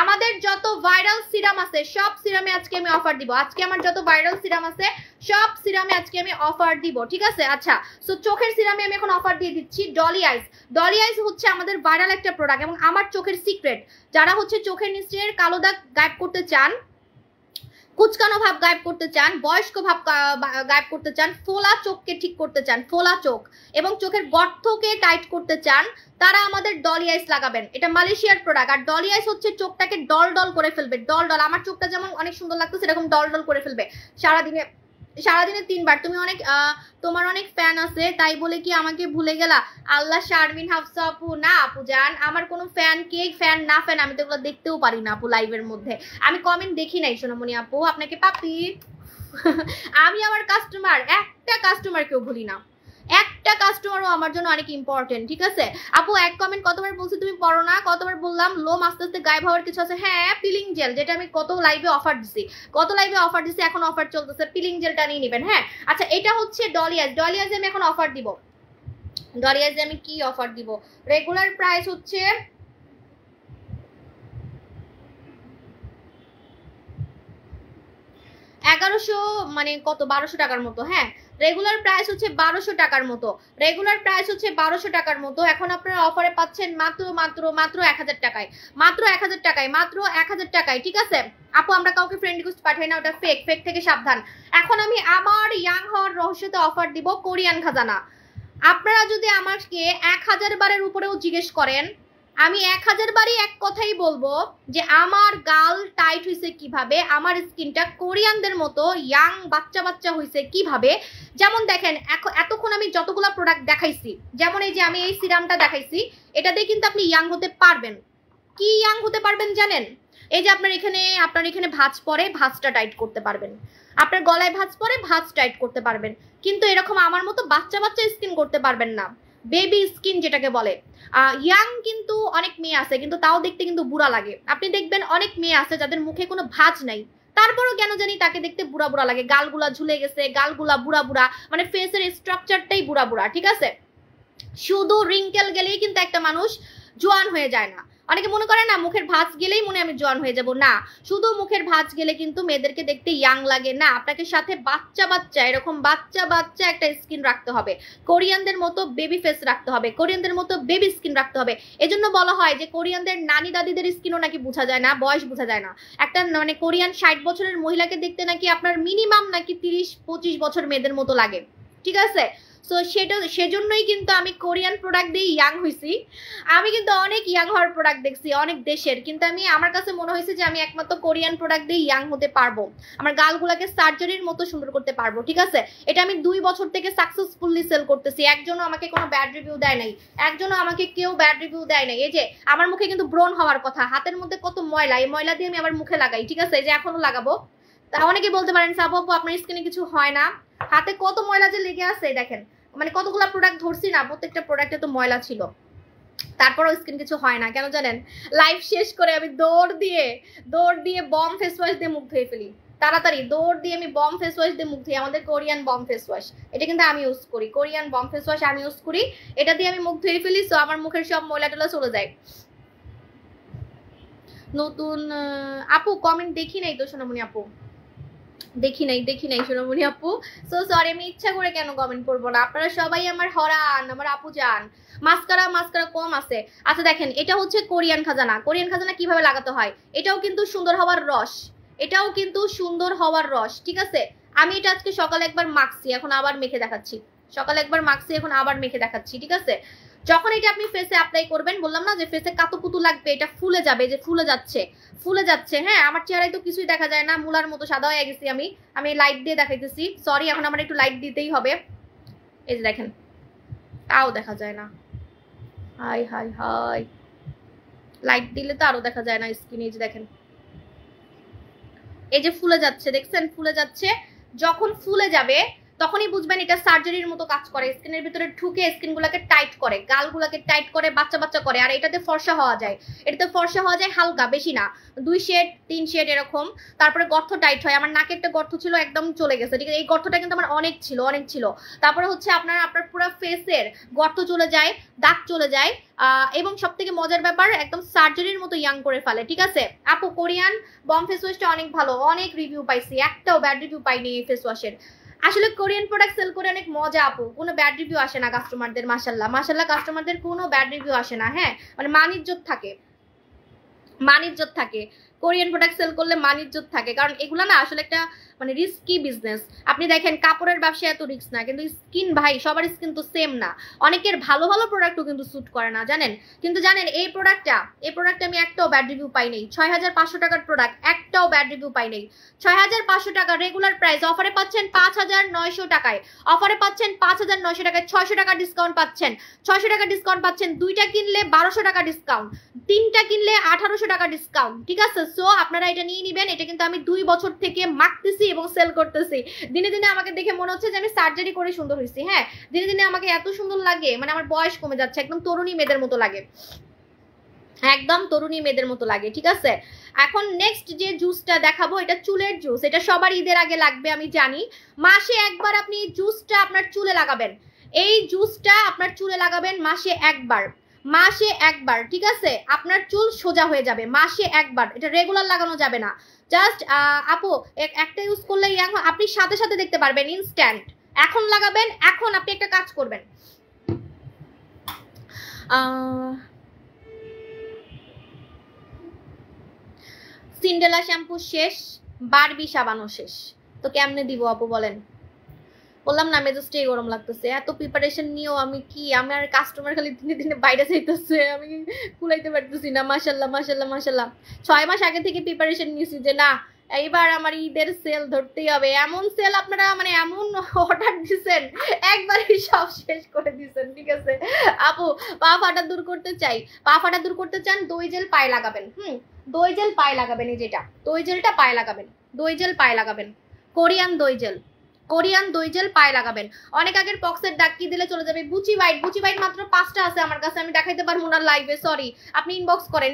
আমাদের যত ভাইরাল সিরাম আছে সব সিরামে আজকে আমি অফার দিব। আজকে আমার যত ভাইরাল সিরাম আছে সব সিরামে আজকে আমি অফার দিব, ঠিক আছে? আচ্ছা, সো চোখের সিরামে আমি এখন অফার দিয়ে দিচ্ছি ডলি আইস। ডলি আইস হচ্ছে আমাদের ভাইরাল একটা প্রোডাক্ট এবং আমার চোখের সিক্রেট। যারা হচ্ছে চোখের নিচের কালো দাগ গায়েব করতে চান, কুচকানো ভাব গায়েব করতে চান, বয়স্ক ভাব গায়েব করতে চান, ফোলা চোখকে ঠিক করতে চান, ফোলা চোখ এবং চোখের গর্তকে টাইট করতে চান, তারা আমাদের ডলি আইস লাগাবেন। এটা মালয়েশিয়ার প্রোডাক্ট। আর ডলি আইস হচ্ছে চোখটাকে ডল ডল করে ফেলবে, ডল ডল। আমার চোখটা যেমন অনেক সুন্দর লাগতো সেরকম ডল ডল করে ফেলবে সারাদিনে 3 বার। তুমি অনেক তোমার অনেক ফ্যান আছে তাই বলে কি আমাকে ভুলে গেলা? আল্লাহ, শারমিন হাফসা আপু, না আপু জান, আমার কোনো ফ্যান, কে ফ্যান না ফ্যান আমি তো এগুলো দেখতেও পারি না আপু, লাইভের মধ্যে আমি কমেন্ট দেখি নাই সোনামণি আপু, আপনাকে পাপি। আমি আমার কাস্টমার, একটা কাস্টমারকেও ভুলি না, একটা কাস্টমারও আমার জন্য অনেক ইম্পর্টেন্ট, ঠিক আছে? আপু এক কমেন্ট কতবার বলছি তুমি পড়ো না, কতবার বললাম লোম আস্তে আস্তে গায়েব হওয়ার কিছু আছে। হ্যাঁ, পিলিং জেল, যেটা আমি কত লাইভে অফার দিছি, এখন অফার চলতেছে, পিলিং জেলটা নিয়ে নেবেন। হ্যাঁ, আচ্ছা, এটা হচ্ছে ডলিয়াস। ডলিয়াসে আমি এখন অফার দিব। ডলিয়াসে আমি কি অফার দিব? রেগুলার প্রাইস হচ্ছে 1100, মানে কত, 1200 টাকার মতো। হ্যাঁ, রেগুলার প্রাইস হচ্ছে 1200 টাকার মতো, রেগুলার প্রাইস হচ্ছে 1200 টাকার মতো। এখন আপনারা অফারে পাচ্ছেন মাত্র মাত্র মাত্র 1000 টাকায়, মাত্র 1000 টাকায়, মাত্র 1000 টাকায়, ঠিক আছে? আপু আমরা কাউকে ফ্রেন্ড রিকোয়েস্ট পাঠাই না, ওটা ফেক, ফেক থেকে সাবধান। এখন আমি আমার ইয়াং হওয়ার রহস্যতে অফার দিব কোরিয়ান খাজানা। আপনারা যদি আমাকে 1000 বারের উপরেও জিজ্ঞেস করেন, আমি 1000 বারই এক কথাই বলবো যে আমার গাল টাইট হয়েছে কিভাবে, আমার স্কিনটা কোরিয়ানদের মতো ইয়াং বাচ্চা বাচ্চা হয়েছে কিভাবে। যেমন দেখেন, এতক্ষণ আমি যতগুলো প্রোডাক্ট দেখাইছি, যেমন এই যে আমি এই সিরামটা দেখাইছি, এটা দিয়ে কিন্তু আপনি ইয়াং হতে পারবেন। কি ইয়াং হতে পারবেন জানেন? এই যে আপনার এখানে ভাঁজ পরে, ভাঁজটা টাইট করতে পারবেন, আপনার গলায় ভাঁজ পরে, ভাঁজ টাইট করতে পারবেন, কিন্তু এরকম আমার মতো বাচ্চা বাচ্চা স্কিন করতে পারবেন না, বেবি স্কিন যেটাকে বলে। ইয়াং কিন্তু অনেক মেয়ে আছে, কিন্তু তাও দেখতে কিন্তু বুড়া লাগে। আপনি দেখবেন অনেক মেয়ে আছে যাদের মুখে কোনো ভাঁজ নাই, তারপরও কেন জানি তাকে দেখতে বুড়া বুড়া লাগে, গালগুলা ঝুলে গেছে, গালগুলা বুড়া বুড়া, মানে ফেসের স্ট্রাকচারটাই বুড়া বুড়া, ঠিক আছে? শুধু রিঙ্কেল গেলেই কিন্তু একটা মানুষ জোয়ান হয়ে যায় না। অনেকে মনে করে না মুখের ভাঁজ গেলেই মনে আমি জোয়ান হয়ে যাব, না, শুধু মুখের ভাঁজ গেলে কিন্তু মেয়েদেরকে দেখতে ইয়াং লাগে না। আপনাকে সাথে বাচ্চা বাচ্চা, এরকম বাচ্চা বাচ্চা একটা স্কিন রাখতে হবে, কোরিয়ানদের মতো বেবি ফেস রাখতে হবে, কোরিয়ানদের মতো বেবি স্কিন রাখতে হবে। এজন্য বলা হয় যে কোরিয়ানদের নানি দাদিদের স্কিনও নাকি বোঝা যায় না, বয়স বোঝা যায় না। একটা মানে কোরিয়ান 60 বছরের মহিলাকে দেখতে নাকি আপনার মিনিমাম নাকি 30-25 বছর মেয়েদের মতো লাগে, ঠিক আছে? সো সেজন্যই কিন্তু আমি কোরিয়ান প্রোডাক্ট দিয়ে ইয়াং হয়েছি। আমি কিন্তু অনেক ইয়াং হওয়ার প্রোডাক্ট দেখছি অনেক দেশের, কিন্তু আমার কাছে মনে হয়েছে যে আমি একমাত্র কোরিয়ান প্রোডাক্ট দিয়ে ইয়াং হতে পারবো, আমার গালগুলাকে সার্জারির মতো সুন্দর করতে পারবো, ঠিক আছে? এটা আমি 2 বছর থেকে সাকসেসফুলি সেল করতেছি, একজনও আমাকে কোনো ব্যাড রিভিউ দেয় নাই, একজনও আমাকে কেউ ব্যাড রিভিউ দেয় নাই। এই যে আমার মুখে কিন্তু ব্রণ হওয়ার কথা, হাতের মধ্যে কত ময়লা, এই ময়লা দিয়ে আমি আমার মুখে লাগাই, ঠিক আছে? এই যে এখনো লাগাবো। তা অনেকে বলতে পারেন সাবু আপু আপনার স্কিনে কিছু হয় না, হাতে কত ময়লা যে লেগে আছে দেখেন, মানে কতগুলা প্রোডাক্ট ধরছি না, প্রত্যেকটা প্রোডাক্টে তো ময়লা ছিল, তারপরও স্কিন কিছু হয় না। কেন জানেন? লাইভ শেষ করে আমি দৌড় দিয়ে বম ফেস ওয়াশ দিয়ে মুখ ধুয়ে ফেলি, তাড়াতাড়ি দৌড় দিয়ে আমি বম ফেস ওয়াশ দিয়ে মুখ ধুই, আমাদের কোরিয়ান বম ফেস ওয়াশ, এটা কিন্তু আমি ইউজ করি, কোরিয়ান বম ফেস ওয়াশ আমি ইউজ করি, এটা দিয়ে আমি মুখ ধুয়ে ফেলি, সো আমার মুখের সব ময়লা টলা চলে যায়। নতুন আপু কমেন্ট দেখি নাই তো সোনামণি আপু, দেখি নাই সোনামণি আপু, সো সরি, আমি ইচ্ছা করে কেন কমেন্ট করবো না, আপনারা সবাই আমার হরান, আমার আপু যান। মাস্কারা কম আছে। আচ্ছা দেখেন, এটা হচ্ছে কোরিয়ান খাজানা। কোরিয়ান খাজানা কিভাবে লাগাতে হয়, এটাও কিন্তু সুন্দর হওয়ার রস, এটাও কিন্তু সুন্দর হওয়ার রস, ঠিক আছে। আমি এটা আজকে সকালে একবার মাখছি, এখন আবার মেখে দেখাচ্ছি, সকালে একবার মাখছি, এখন আবার মেখে দেখাচ্ছি, ঠিক আছে। যখন এটা আপনি ফেসে অ্যাপ্লাই করবেন, বললাম না যে ফেসে কাতুকুতু লাগবে, এটা ফুলে যাবে, যে ফুলে যাচ্ছে, হ্যাঁ আমার চেহারায় তো কিছুই দেখা যায় না, মুলার মতো সাদা হয়ে গেছি আমি লাইট দিয়ে দেখাইতেছি, সরি এখন আমার একটু লাইট দিতেই হবে। এই যে দেখেন, তাও দেখা যায় না, হাই হাই হাই, লাইট দিলে তো আরো দেখা যায় না স্কিন। এই যে দেখেন, এই যে ফুলে যাচ্ছে, দেখছেন ফুলে যাচ্ছে, যখন ফুলে যাবে তখনই বুঝবেন এটা সার্জারির মতো কাজ করে, স্কিনের ভিতরে ঢুকে স্কিন গুলাকে টাইট করে, গালগুলাকে টাইট করে, বাচ্চা করে। আর এটাতে ফর্সা হওয়া যায়, এটাতে ফর্সা হওয়া যায় হালকা, বেশি না, 2 শেড 3 শেড এরকম। তারপরে গর্ত টাইট হয়, আমার নাকে একটা গর্ত ছিল একদম চলে গেছে, ঠিক আছে, এই গর্তটা কিন্তু আমার অনেক ছিল। তারপরে হচ্ছে আপনার পুরো ফেসের গর্ত চলে যায়, দাগ চলে যায়, এবং সব থেকে মজার ব্যাপার একদম সার্জারির মতো ইয়াং করে ফেলে, ঠিক আছে। আপু কোরিয়ান বম ফেস ওয়াশটা অনেক ভালো, অনেক রিভিউ পাইছি, একটাও ব্যাড রিভিউ পাইনি এই ফেস ওয়াশের। আসলে কোরিয়ান প্রোডাক্ট সেল করে অনেক মজা আপু, কোনো ব্যাড রিভিউ আসে না কাস্টমারদের, মাশাল্লাহ কাস্টমারদের কোনো ব্যাড রিভিউ আসে না, হ্যাঁ মানে মানিজ্জত থাকে, কোরিয়ান প্রোডাক্ট সেল করলে মানিজ্জত থাকে, কারণ এগুলো না আসলে একটা মানে রিস্কি বিজনেস। আপনি দেখেন কাপড়ের ব্যবসা এত রিস্ক না, কিন্তু স্কিন ভাই সবার স্কিন তো সেম না, অনেকের ভালো প্রোডাক্টও কিন্তু স্যুট করে না জানেন। কিন্তু জানেন এই প্রোডাক্টটা আমি একটাও ব্যাড রিভিউ পাই নাই, 6500 টাকার প্রোডাক্ট, একটাও ব্যাড রিভিউ পাই নাই। 6500 টাকা রেগুলার প্রাইস, অফারে পাচ্ছেন 5900 টাকায়, অফারে পাচ্ছেন 5900 টাকায়, 600 টাকা ডিসকাউন্ট পাচ্ছেন, 600 টাকা ডিসকাউন্ট পাচ্ছেন, 2টা কিনলে 1200 টাকা ডিসকাউন্ট, 3টা কিনলে 1800 টাকা ডিসকাউন্ট, ঠিক আছে। সো আপনারা এটা নিয়ে নিবেন, এটা কিন্তু আমি 2 বছর থেকে মাখতেছি এবং সেল করতেছি। দিনে দিনে আমাকে দেখে মনে হচ্ছে যে আমি সার্জারি করে সুন্দর হয়েছি, হ্যাঁ দিনে দিনে আমাকে এত সুন্দর লাগে, মানে আমার বয়স কমে যাচ্ছে, একদম তরুণী মেয়েদের মতো লাগে, একদম তরুণী মেয়েদের মতো লাগে, ঠিক আছে। এখন নেক্সট যে জুসটা দেখাবো, এটা চুলের জুস, এটা সবার ঈদের আগে লাগবে আমি জানি। মাসে একবার আপনি জুসটা আপনার চুলে লাগাবেন, এই জুসটা আপনার চুলে লাগাবেন মাসে একবার, ঠিক আছে, আপনার চুল সোজা হয়ে যাবে মাসে একবার, এটা রেগুলার লাগানো যাবে না। জাস্ট আপু একটা ইউজ করলে ইয়াং, আপনি সাথে সাথে দেখতে পারবেন ইনস্ট্যান্ট। এখন লাগাবেন, এখন আপনি একটা কাজ করবেন, সিন্ডেলা শ্যাম্পু শেষ, বারবি সাবানও শেষ, তো কেমনে দিব আপু বলেন। বললাম না মেজাজটাই গরম লাগতেছে, এত প্রিপারেশন নিয়েও আমি কি, আমার কাস্টমার খালি দিনে দিনে বাইরে যাইতেছে, আমি কুলাইতে পারতেছি না। মাশাল্লাহ 6 মাস আগে থেকে প্রিপারেশন নিয়েছি যে না এইবার আমার ঈদের সেল ধরতেই হবে, এমন সেল আপনারা মানে এমন অর্ডার দিচ্ছেন, একবারই সব শেষ করে দিচ্ছেন, ঠিক আছে। আপু পা ফাটা দূর করতে চান, দই জেল পায়ে লাগাবেন, দই জেল পায়ে লাগাবেন, এই যেটা দই জেলটা পায়ে লাগাবেন, দই জেল পায়ে লাগাবেন, কোরিয়ান দই জেল পায়ে লাগাবেন। অনেক আগের পক্সের দাগ কি দিলে চলে যাবে, বুচি হোয়াইট মাত্র 5টা আছে আমার কাছে, আমি দেখাইতে পারবো না লাইভে, সরি। আপনি ইনবক্স করেন,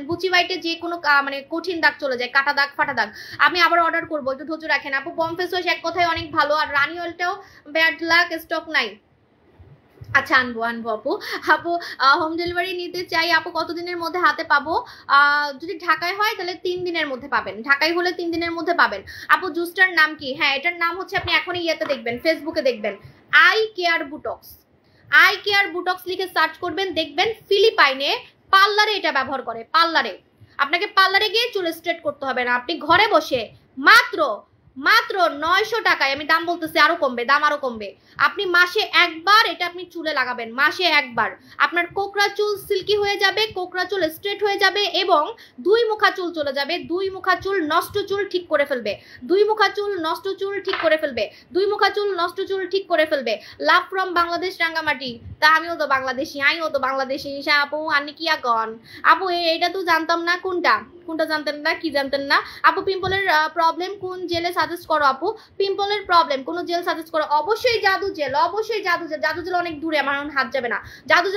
বুচি হোয়াইটে যে কোনো মানে কঠিন দাগ চলে যায়, কাটা দাগ ফাটা দাগ, আমি আবার অর্ডার করবো, একটু ধৈর্য রাখেন আপু। বম ফেস ওয়াশ এক কথায় অনেক ভালো, আর রানি অয়েলটাও ব্যাড লাক, স্টক নাই। আচ্ছা আনবো আপু হোম ডেলিভারি নিতে চাই আপু, কতদিনের মধ্যে হাতে পাবো? যদি ঢাকায় হয় তাহলে 3 দিনের মধ্যে পাবেন, ঢাকায় হলে 3 দিনের মধ্যে পাবেন। আপু জুসটার নাম কি? হ্যাঁ এটার নাম হচ্ছে, আপনি এখনই ইয়েতে দেখবেন, ফেসবুকে দেখবেন, আই কেয়ার বুটক্স লিখে সার্চ করবেন, দেখবেন ফিলিপাইনে পার্লারে এটা ব্যবহার করে, আপনাকে পার্লারে গিয়ে চুল স্ট্রেট করতে হবে না, আপনি ঘরে বসে মাত্র 900 টাকায়, আমি দাম বলতেছি আরো কমবে, আপনি মাসে একবার এটা আপনি চুলে লাগাবেন, মাসে একবার আপনার কোকড়া চুল সিল্কি হয়ে যাবে, কোকড়া চুল স্ট্রেট হয়ে যাবে, এবং 2 মুখা চুল চলে যাবে, 2 মুখা চুল নষ্ট চুল ঠিক করে ফেলবে, 2 মুখা চুল নষ্ট চুল ঠিক করে ফেলবে। লাভ ফ্রম বাংলাদেশ রাঙ্গামাটি, তা আমিও তো বাংলাদেশি, আপু আনি কি আগন আপু, এটা তো জানতাম না, কোনটা জানতেন না, কি জানতেন না আপু? পিম্পলের প্রবলেম কোন জেলে সাজেস্ট করো আপু? পিম্পলের প্রবলেম কোন জেল সাজেস্ট করো? অবশ্যই জাদু জেল অনেক দূরে, আমার এখন হাত যাবে না, জাদু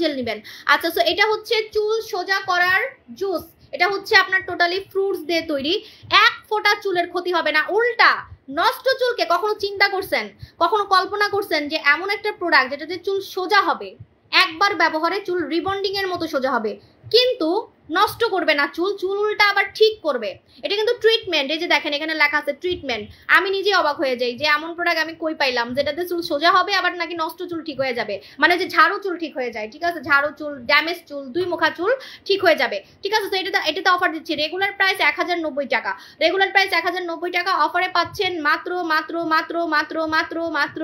জেল নিবেন। আচ্ছা সো এটা হচ্ছে চুল সোজা করার জুস, এটা হচ্ছে আপনার টোটালি ফ্রুটস দিয়ে তৈরি, এক ফোঁটা চুলের ক্ষতি হবে না, উল্টা নষ্ট চুলকে কখনো চিন্তা করছেন, কখনো কল্পনা করছেন যে এমন একটা প্রোডাক্ট যেটাতে চুল সোজা হবে, একবার ব্যবহারে চুল রিবন্ডিং এর মতো সোজা হবে, কিন্তু নষ্ট করবে না চুল, চুল উল্টা আবার ঠিক করবে। এটা কিন্তু ট্রিটমেন্ট, এই যে দেখেন এখানে লেখা আছে ট্রিটমেন্ট। আমি নিজে অবাক হয়ে যাই যে এমন প্রোডাক্ট আমি কই পাইলাম যেটাতে চুল সোজা হবে আবার নাকি নষ্ট চুল ঠিক হয়ে যাবে, মানে যে ঝাড়ু চুল ঠিক হয়ে যায়, ঠিক আছে, ঝাড়ু চুল, ড্যামেজ চুল, দুই মুখা চুল ঠিক হয়ে যাবে, ঠিক আছে। তো এটাতে অফার দিচ্ছি, রেগুলার প্রাইস 1090 টাকা, রেগুলার প্রাইস 1090 টাকা, অফারে পাচ্ছেন মাত্র মাত্র মাত্র মাত্র মাত্র মাত্র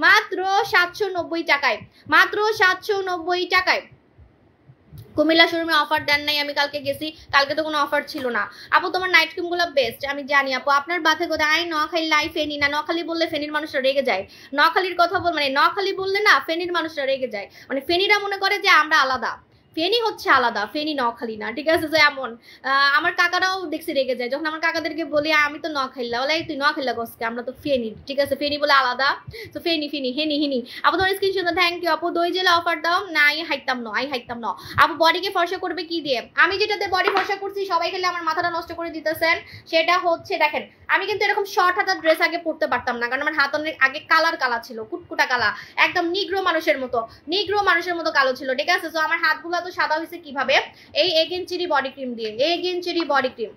মাত্র 790 টাকায়, মাত্র 790 টাকায়। কুমিল্লা শোরুমে অফার দেন নাই, আমি কালকে গেছি, কালকে তো কোনো অফার ছিল না। আপু তোমার নাইট ক্রিম গুলো বেস্ট, আমি জানি আপু। আপনার বাথে কোথায়? আই নোয়াখালী লাই ফেনী না, নোয়াখালী বললে ফেনীর মানুষরা রেগে যায়, নোয়াখালীর কথা বল, মানে নোয়াখালী বললে না ফেনীর মানুষরা রেগে যায়, মানে ফেনীরা মনে করে যে আমরা আলাদা, ফেনী হচ্ছে আলাদা, ফেনী নোয়াখালী না, ঠিক আছে। যে এমন আমার কাকারাও দেখছি রেগে যায় যখন আমার কাকাদেরকে বলি আমি তো নোয়াখালীলা, বলে তুই নোয়াখালীলা কসকে, আমরা তো ফেনী, ঠিক আছে, ফেনী বলে আলাদা, তো ফেনী ফেনী হেনি হিনি। আপু তোমার স্ক্রিনশট থ্যাংক ইউ আপু। দই জেলা অফার দাও না, আই হাইতাম না। আপু বডিকে ফর্সা করবে কি দিয়ে? আমি যেটাতে বডি ফর্সা করছি সবাই খেলে আমার মাথাটা নষ্ট করে দিতেছেন, সেটা হচ্ছে দেখেন, আমি কিন্তু এরকম শর্ট হাতার ড্রেস আগে পরতে পারতাম না, কারণ আমার হাত অনেক আগে কালা ছিল, কুটকুটা কালা, একদম নিগ্রো মানুষের মতো কালো ছিল, ঠিক আছে। তো আমার হাতগুলো তো সাদা হয়েছে কিভাবে? এই এগেনচেরি বডি ক্রিম দিয়ে, এগেনচেরি বডি ক্রিম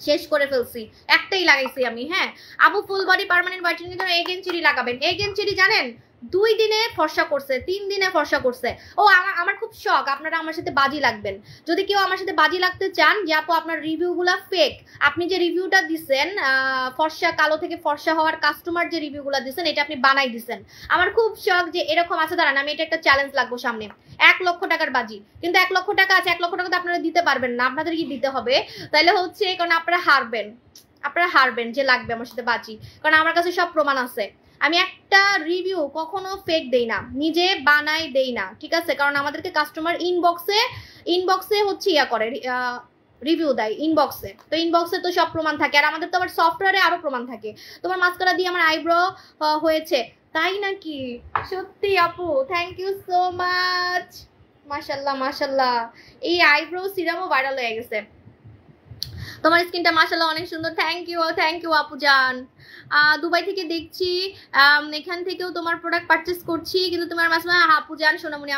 শেষ করে ফেলছি, একটাই লাগাইছি আমি। হ্যাঁ আপু ফুল বডি পার্মানেন্ট হোয়াইটেনিং এর জন্য এগেনচেরি লাগাবেন। এগেনচেরি জানেন 2 দিনে ফর্সা করছে, 3 দিনে ফর্সা করছে। ও আমার খুব শখ, আপনারা আমার সাথে বাজি লাগবেন। যদি কেউ আমার সাথে বাজি লাগতে চান যে আপু আপনার রিভিউগুলা ফেক, আপনি যে রিভিউটা দিচ্ছেন ফর্সা কালো থেকে ফর্সা হওয়ার কাস্টমার যে রিভিউগুলা দিচ্ছেন এটা আপনি বানাই দিচ্ছেন, আমার খুব শখ যে এরকম আছে, দাঁড়ান আমি এটা একটা চ্যালেঞ্জ লাগবো সামনে, 1 লক্ষ টাকার বাজি, কিন্তু 1 লক্ষ টাকা আছে, 1 লক্ষ টাকা তো আপনারা দিতে পারবেন না, আপনাদের কি দিতে হবে, তাহলে হচ্ছে কারণ আপনারা হারবেন যে লাগবে আমার সাথে বাজি, কারণ আমার কাছে সব প্রমাণ আছে। আমি একটা রিভিউ কখনো ফেক দেই না, নিজে বানাই দেই না, ঠিক আছে, কারণ আমাদেরকে কাস্টমার ইনবক্সে হচ্ছে ইয়া করে রিভিউ দেয় ইনবক্সে, তো ইনবক্সে তো সব প্রমাণ থাকে, আর আমাদের তো আবার সফটওয়্যারে আরো প্রমাণ থাকে। তোমার মাস্কারা দিয়ে আমার আইব্রো হয়েছে, তাই নাকি? সত্যি আপু থ্যাংক ইউ সো মাচ, মাশাল্লাহ, এই আইব্রো সিরামও ভাইরাল হয়ে গেছে। তোমার স্কিনটা মাশাআল্লাহ অনেক সুন্দর, থ্যাংক ইউ আপু জান। দুবাই থেকে দেখছি, এখান থেকেও তোমার প্রোডাক্ট পারচেস করছি, কিন্তু তোমার মাসমা আপু জান, সোনামণি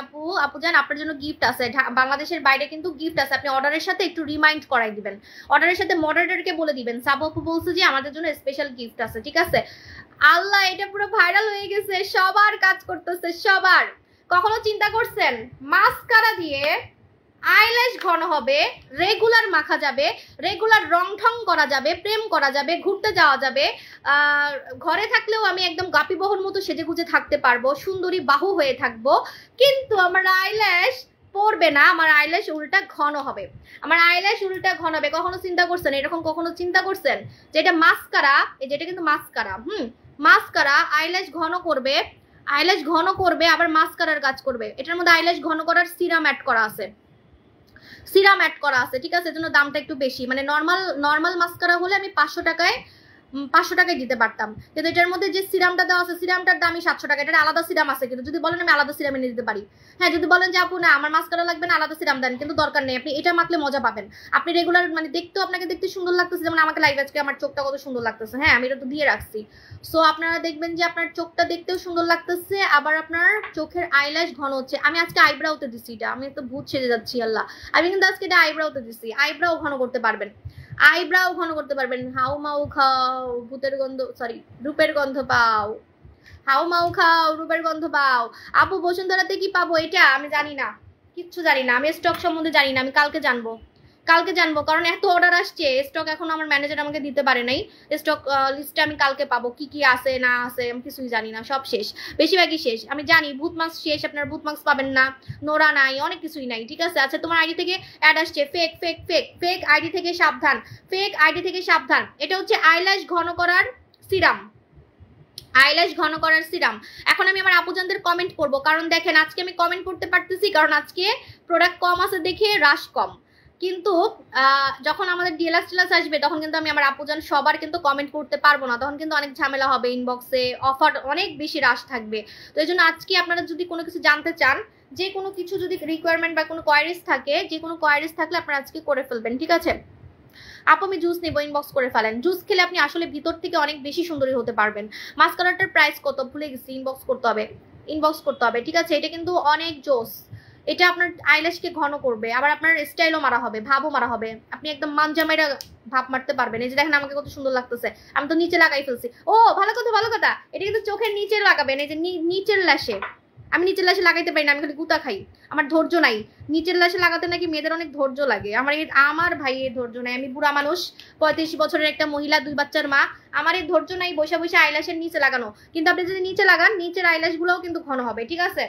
আপু জান আপনার জন্য গিফট আছে, বাংলাদেশের বাইরে কিন্তু গিফট আছে, আপনি অর্ডারের সাথে একটু রিমাইন্ড করাই দিবেন, অর্ডারের সাথে মডারেটরকে বলে দিবেন সাবু আপু বলছে যে আমাদের জন্য স্পেশাল গিফট আছে, ঠিক আছে। আল্লাহ এটা পুরো ভাইরাল হয়ে গেছে, সবার কাজ করতেছে, সবার। কখনো চিন্তা করছেন মাস্কারা দিয়ে আইল্যাশ ঘন হবে, রেগুলার মাখা যাবে, রেগুলার রং ঠং করা যাবে, প্রেম করা যাবে, ঘুরতে যাওয়া যাবে, ঘরে থাকলেও আমি একদম গাপিবহর মতো সেজে গুজে থাকতে পারবো, সুন্দরী বাহু হয়ে থাকবো, কিন্তু আমার আইল্যাশ পড়বে না, আমার আইল্যাশ উল্টা ঘন হবে, আমার আইল্যাশ উল্টা ঘন হবে। কখনো চিন্তা করছেন এরকম? কখনো চিন্তা করছেন যে এটা মাস্কারা, এই যেটা কিন্তু মাস্কারা, মাস্কারা আইল্যাশ ঘন করবে, আবার মাস্কারার কাজ করবে, এটার মধ্যে আইল্যাশ ঘন করার সিরাম অ্যাড করা আছে, ঠিক আছে, এজন্য দামটা একটু বেশি, মানে নর্মাল মাস্কারা হলে আমি 500 টাকায় দিতে পারতাম, কিন্তু এটার মধ্যে যে সিরামটা দেওয়া আছে সিরামটার দামই 700 টাকা, এটার আলাদা সিরাম আছে, কিন্তু যদি বলেন আমি আলাদা সিরাম এনে দিতে পারি। হ্যাঁ যদি বলেন যে আপু না আমার মাস্কারা লাগবে না, আলাদা সিরাম দেন, কিন্তু দরকার নেই, আপনি এটা মাখলে মজা পাবেন, আপনি রেগুলার মানে আপনাকে দেখতে সুন্দর লাগতেছে, যেমন আমাকে লাইভ আজকে আমার চোখটা কত সুন্দর লাগতেছে, হ্যাঁ আমি এটা তো দিয়ে রাখছি, সো আপনারা দেখবেন যে আপনার চোখটা দেখতেও সুন্দর লাগতেছে, আবার আপনার চোখের আইল্যাশ ঘন হচ্ছে। আমি আজকে আইব্রাউতে দিছি, এটা আমি তো ভূত সেজে যাচ্ছি আল্লাহ, আমি কিন্তু আজকে এটা আইব্রাউতে দিছি, আইব্রাউ ঘন করতে পারবেন, হাউ মাউ খাও ভূতের গন্ধ, সরি রূপের গন্ধ পাও, হাউ মাউ খাও রূপের গন্ধ পাও। আপু বসুন্ধরাতে কি পাবো? এটা আমি জানি না, কিচ্ছু জানি না, আমি স্টক সম্বন্ধে জানি না, আমি কালকে জানবো, কারণ এত অর্ডার আসছে, স্টক এখন আমার ম্যানেজার আমাকে দিতে পারে নাই, স্টক লিস্টে আমি কালকে পাবো, কি আছে না আছে আমি কিছুই জানি না, সব শেষ, বেশিরভাগই শেষ, আমি জানি বুথ মার্কস শেষ, আপনার বুথ মার্কস পাবেন না, নোরা নাই, অনেক কিছুই নাই, ঠিক আছে। আচ্ছা তোমার আইডি থেকে অ্যাড আসছে, ফেক আইডি থেকে সাবধান, এটা হচ্ছে আইল্যাশ ঘন করার সিরাম, এখন আমি আমার আপুজানদের কমেন্ট করবো, কারণ দেখেন আজকে আমি কমেন্ট করতে পারতেছি, কারণ আজকে প্রোডাক্ট কম আছে দেখে রাশ কম, কিন্তু যখন আমাদের ডিএলএস আসবে তখন কিন্তু আমি আমার আপুজান সবার কিন্তু কমেন্ট করতে পারবো না, তখন কিন্তু অনেক ঝামেলা হবে, ইনবক্সে অফার অনেক বেশি রাশ থাকবে, তো এই জন্য আজকে আপনারা যদি কোনো কিছু জানতে চান যে কোনো কিছু যদি রিকোয়ারমেন্ট বা কোনো কোয়ারিজ থাকে, যে কোনো কোয়ারিজ থাকলে আপনারা আজকে করে ফেলবেন, ঠিক আছে? আপু আমি জুস নেবো, ইনবক্স করে ফেলেন। জুস খেলে আপনি আসলে ভিতর থেকে অনেক বেশি সুন্দরী হতে পারবেন। মাস্কারাটার প্রাইস কত ভুলে গেছি, ইনবক্স করতে হবে, ইনবক্স করতে হবে, ঠিক আছে? এটা কিন্তু অনেক জোস, এটা আপনার আইল্যাশকে ঘন করবে, আবার আপনার স্টাইলও মারা হবে, ভাবও মারা হবে, আপনি একদম মানজামাইরা ভাব মারতে পারবেন। এই যে দেখেন আমাকে কত সুন্দর লাগতেছে, আমি তো নিচে লাগাই ফেলছি। ও ভালো কথা, ভালো কথা, এটা কিন্তু চোখের নিচে লাগাবেন, এই যে নিচের ল্যাশে। আমি নিচের ল্যাশে লাগাইতে পারি না, আমি খালি গুতা খাই, আমার ধৈর্য নাই। নিচের ল্যাশে লাগাতে নাকি মেয়েদের অনেক ধৈর্য লাগে, আমার ভাইয়ের ধৈর্য নাই। আমি বুড়া মানুষ, 35 বছরের একটা মহিলা, 2 বাচ্চার মা, আমার এই ধৈর্য নাই বসে বসে আইল্যাশের নিচে লাগানো। কিন্তু আপনি যদি নিচে লাগান, নিচের আইল্যাশ গুলোও কিন্তু ঘন হবে, ঠিক আছে?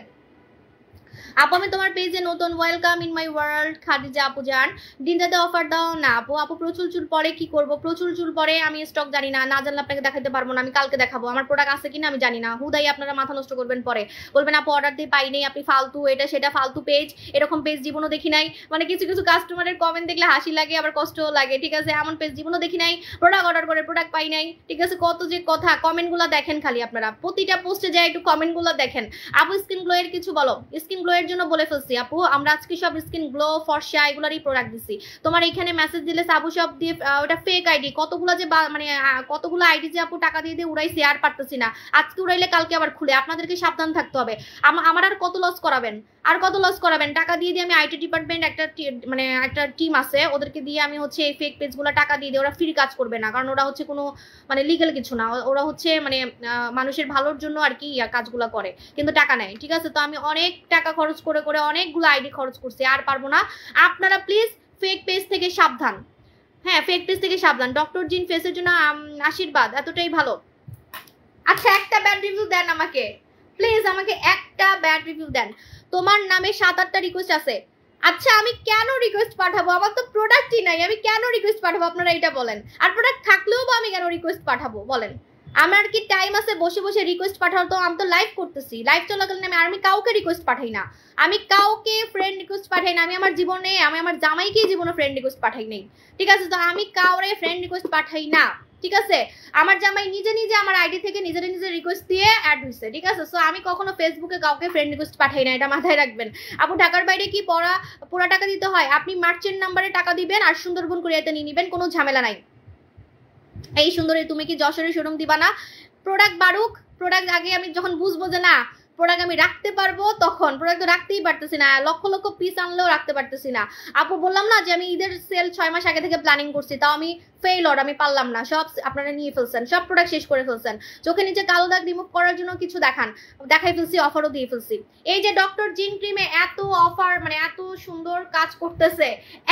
আপু আমি তোমার পেজে নতুন, welcome in my world. Khadija আপু যান, দিনটাতে অফার দাও না আপু। আপু প্রচুর চুল পরে কি করব? প্রচুর চুল পরে আমি স্টক জানি না, না জানলে আপনাকে দেখাতে পারবো না। আমি কালকে দেখাবো, আমার প্রোডাক্ট আছে কিনা আমি জানি না। হুদাই আপনারা মাথা নষ্ট করবেন, পরে বলবেন আপু অর্ডার দিয়ে পাই নেই, আপনি ফালতু, এটা সেটা ফালতু পেজ, এরকম পেজ জীবনও দেখি নাই। মানে কিছু কিছু কাস্টমারের কমেন্ট দেখলে হাসি লাগে, আবার কষ্টও লাগে, ঠিক আছে? এমন পেজ জীবনও দেখি নাই, প্রোডাক্ট অর্ডার করে প্রোডাক্ট পাই নাই, ঠিক আছে? কত যে কথা, কমেন্টগুলো দেখেন খালি আপনারা, প্রতিটা পোস্টে যায় একটু কমেন্টগুলো দেখেন। আপু স্কিন গ্লো এর কিছু বলো। স্কিন গ্লো এর জন্য বলে ফেলছি আপু, আমরা আজকে সব স্কিন গ্লো, ফর্সা এগুলারই প্রোডাক্ট দিছি। তোমার এখানে মেসেজ দিলে সাবু সব দিয়ে, ওটা ফেক আইডি, কতগুলো যে মানে কতগুলো আইডি যে আপু টাকা দিয়ে দিয়ে উড়াইছি, আর পারতেছি না। আজকে উড়াইলে কালকে আবার খুলে, আপনাদেরকে সাবধান থাকতে হবে। আমার আর কত লস করাবেন, আর কত লস করাবেন? টাকা দিয়ে দিয়ে আমি আইটি ডিপার্টমেন্ট একটা মানে একটা টিম আছে, ওদেরকে দিয়ে আমি হচ্ছে এই ফেক পেজগুলো টাকা দিয়ে দিই, ওরা ফ্রি কাজ করবে না, কারণ ওরা হচ্ছে কোনো মানে লিগ্যাল কিছু না, ওরা হচ্ছে মানে মানুষের ভালোর জন্য আর কি কাজগুলো করে, কিন্তু টাকা নেয়, ঠিক আছে? তো আমি অনেক টাকা খরচ করে করে অনেকগুলো আইডি খরচ করছি, আর পারবো না। আপনারা প্লিজ ফেক পেজ থেকে সাবধান, হ্যাঁ ফেক পেজ থেকে সাবধান। ডক্টর জিন ফেসের জন্য আশীর্বাদ, এতটাই ভালো। আচ্ছা একটা ব্যাড রিভিউ দেন আমাকে, প্লিজ আমাকে একটা ব্যাড রিভিউ দেন। তোমার নামে 7-8টা রিকোয়েস্ট আছে। আচ্ছা আমি কেন রিকোয়েস্ট পাঠাবো? আমার তো প্রোডাক্টই নাই, আমি কেন রিকোয়েস্ট পাঠাবো আপনারা এটা বলেন। আর প্রোডাক্ট থাকলেও বা আমি কেন রিকোয়েস্ট পাঠাবো বলেন? আমার কি টাইম আছে বসে বসে রিকোয়েস্ট পাঠাবো? তো আমি তো লাইভ করতেছি, লাইভ চলাকালীন আমি কাউকে রিকোয়েস্ট পাঠাই না, আমি কাউকে ফ্রেন্ড রিকোয়েস্ট পাঠাই না। আমি আমার জীবনে, আমি আমার জামাইকে জীবনে ফ্রেন্ড রিকোয়েস্ট পাঠাই নাই, ঠিক আছে? তো আমি কাউরে ফ্রেন্ড রিকোয়েস্ট পাঠাই না, ঠিক আছে? আমার জামাই নিজে নিজে আমার আইডি থেকে নিজের নিজের রিকোয়েস্ট দিয়ে অ্যাড হইছে, ঠিক আছে? সো আমি কখনো ফেসবুকে কাউকে ফ্রেন্ড রিকোয়েস্ট পাঠাই না, এটা মাথায় রাখবেন। আপু ঢাকার বাইরে কি পুরা টাকা দিতে হয়? আপনি মার্চেন্ট নাম্বারে টাকা দিবেন আর সুন্দরবন কুরিয়াতে নিয়ে নিবেন, কোনো ঝামেলা নাই। এই সুন্দরী তুমি কি যশোরের শোরুম দিবা না? প্রোডাক্ট বাড়ুক, প্রোডাক্ট আগে আমি যখন বুঝবো যে না প্রোডাক্ট আমি রাখতে পারবো, তখন প্রোডাক্ট তো রাখতেই পারতেছি না, লক্ষ লক্ষ পিস আনলেও রাখতে পারতেছি না। আপু বললাম না যে আমি ঈদের সেল 6 মাস আগে থেকে প্ল্যানিং করছি, তাও আমি ফেইলড, আমি পারলাম না, সব আপনারা নিয়ে ফেলছেন, সব প্রোডাক্ট শেষ করে ফেলছেন। চোখে নিচে কালো দাগ রিমুভ করার জন্য কিছু দেখাই ফেলছি, অফারও দিয়ে ফেলছি। এই যে ডক্টর জিন ক্রিমে এত অফার, মানে এত সুন্দর কাজ করতেছে,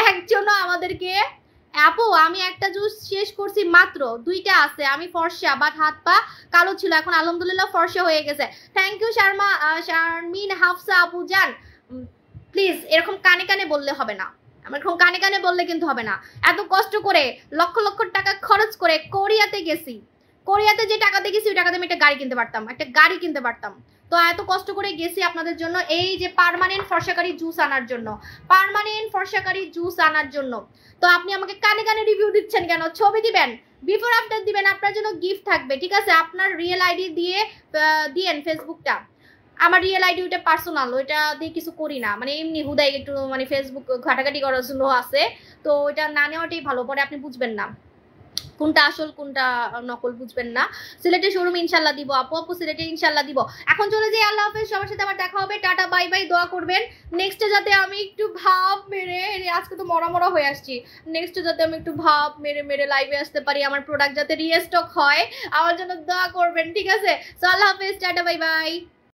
একজনও আমাদেরকে। আপু আমি একটা জুস শেষ করছি মাত্র, 2টা আছে, আমি ফর্সা, বাট হাত পা কালো ছিল, এখন আলহামদুলিল্লাহ ফর্সা হয়ে গেছে। থ্যাংক ইউ শারমিন হাফসা আপু যান। প্লিজ এরকম কানে কানে বললে হবে না, আমার এরকম কানে কানে বললে কিন্তু হবে না। এত কষ্ট করে লক্ষ লক্ষ টাকা খরচ করে কোরিয়াতে গেছি, কোরিয়াতে যে টাকাতে গেছি ওই টাকাতে আমি একটা গাড়ি কিনতে পারতাম, একটা গাড়ি কিনতে পারতাম। তো এত কষ্ট করে গেছি আপনাদের জন্য, এই যে পার্মানেন্ট ফর্সাকারী জুস আনার জন্য, পার্মানেন্ট ফর্সাকারী জুস আনার জন্য। তো আপনি আমাকে কানে কানে রিভিউ দিচ্ছেন কেন? ছবি দিবেন, বিফোর আফটার দিবেন, আপনার জন্য গিফট থাকবে, ঠিক আছে? আপনার রিয়েল আইডি দিয়ে দিয়েন ফেসবুকটা। আমার রিয়েল আইডি ওইটা পার্সোনাল, ওইটা দিয়ে কিছু করি না, মানে এমনি হুদাই একটু মানে ফেসবুক ঘাটাঘাটি করার জন্য আছে, তো ওইটা না নেওয়াটাই ভালো, পরে আপনি বুঝবেন না কোনটা আসল কোনটা নকল, বুঝবেন না। সিলেটের শোরুম ইনশাল্লাহ দিব আপু, আপু সিলেটে ইনশাল্লাহ দিব। এখন চলে যাই, আল্লাহ হাফেজ, সবার সাথে আবার দেখা হবে, টাটা বাই বাই, দোয়া করবেন নেক্সটে যাতে আমি একটু ভাব মেরে, আজকে তো মরা মরা হয়ে আসছি, নেক্সটে যাতে আমি একটু ভাব মেরে মেরে লাইভে আসতে পারি, আমার প্রোডাক্ট যাতে রিস্টক হয়, আমার জন্য দোয়া করবেন, ঠিক আছে? সো আল্লাহ হাফেজ, টাটা বাই বাই।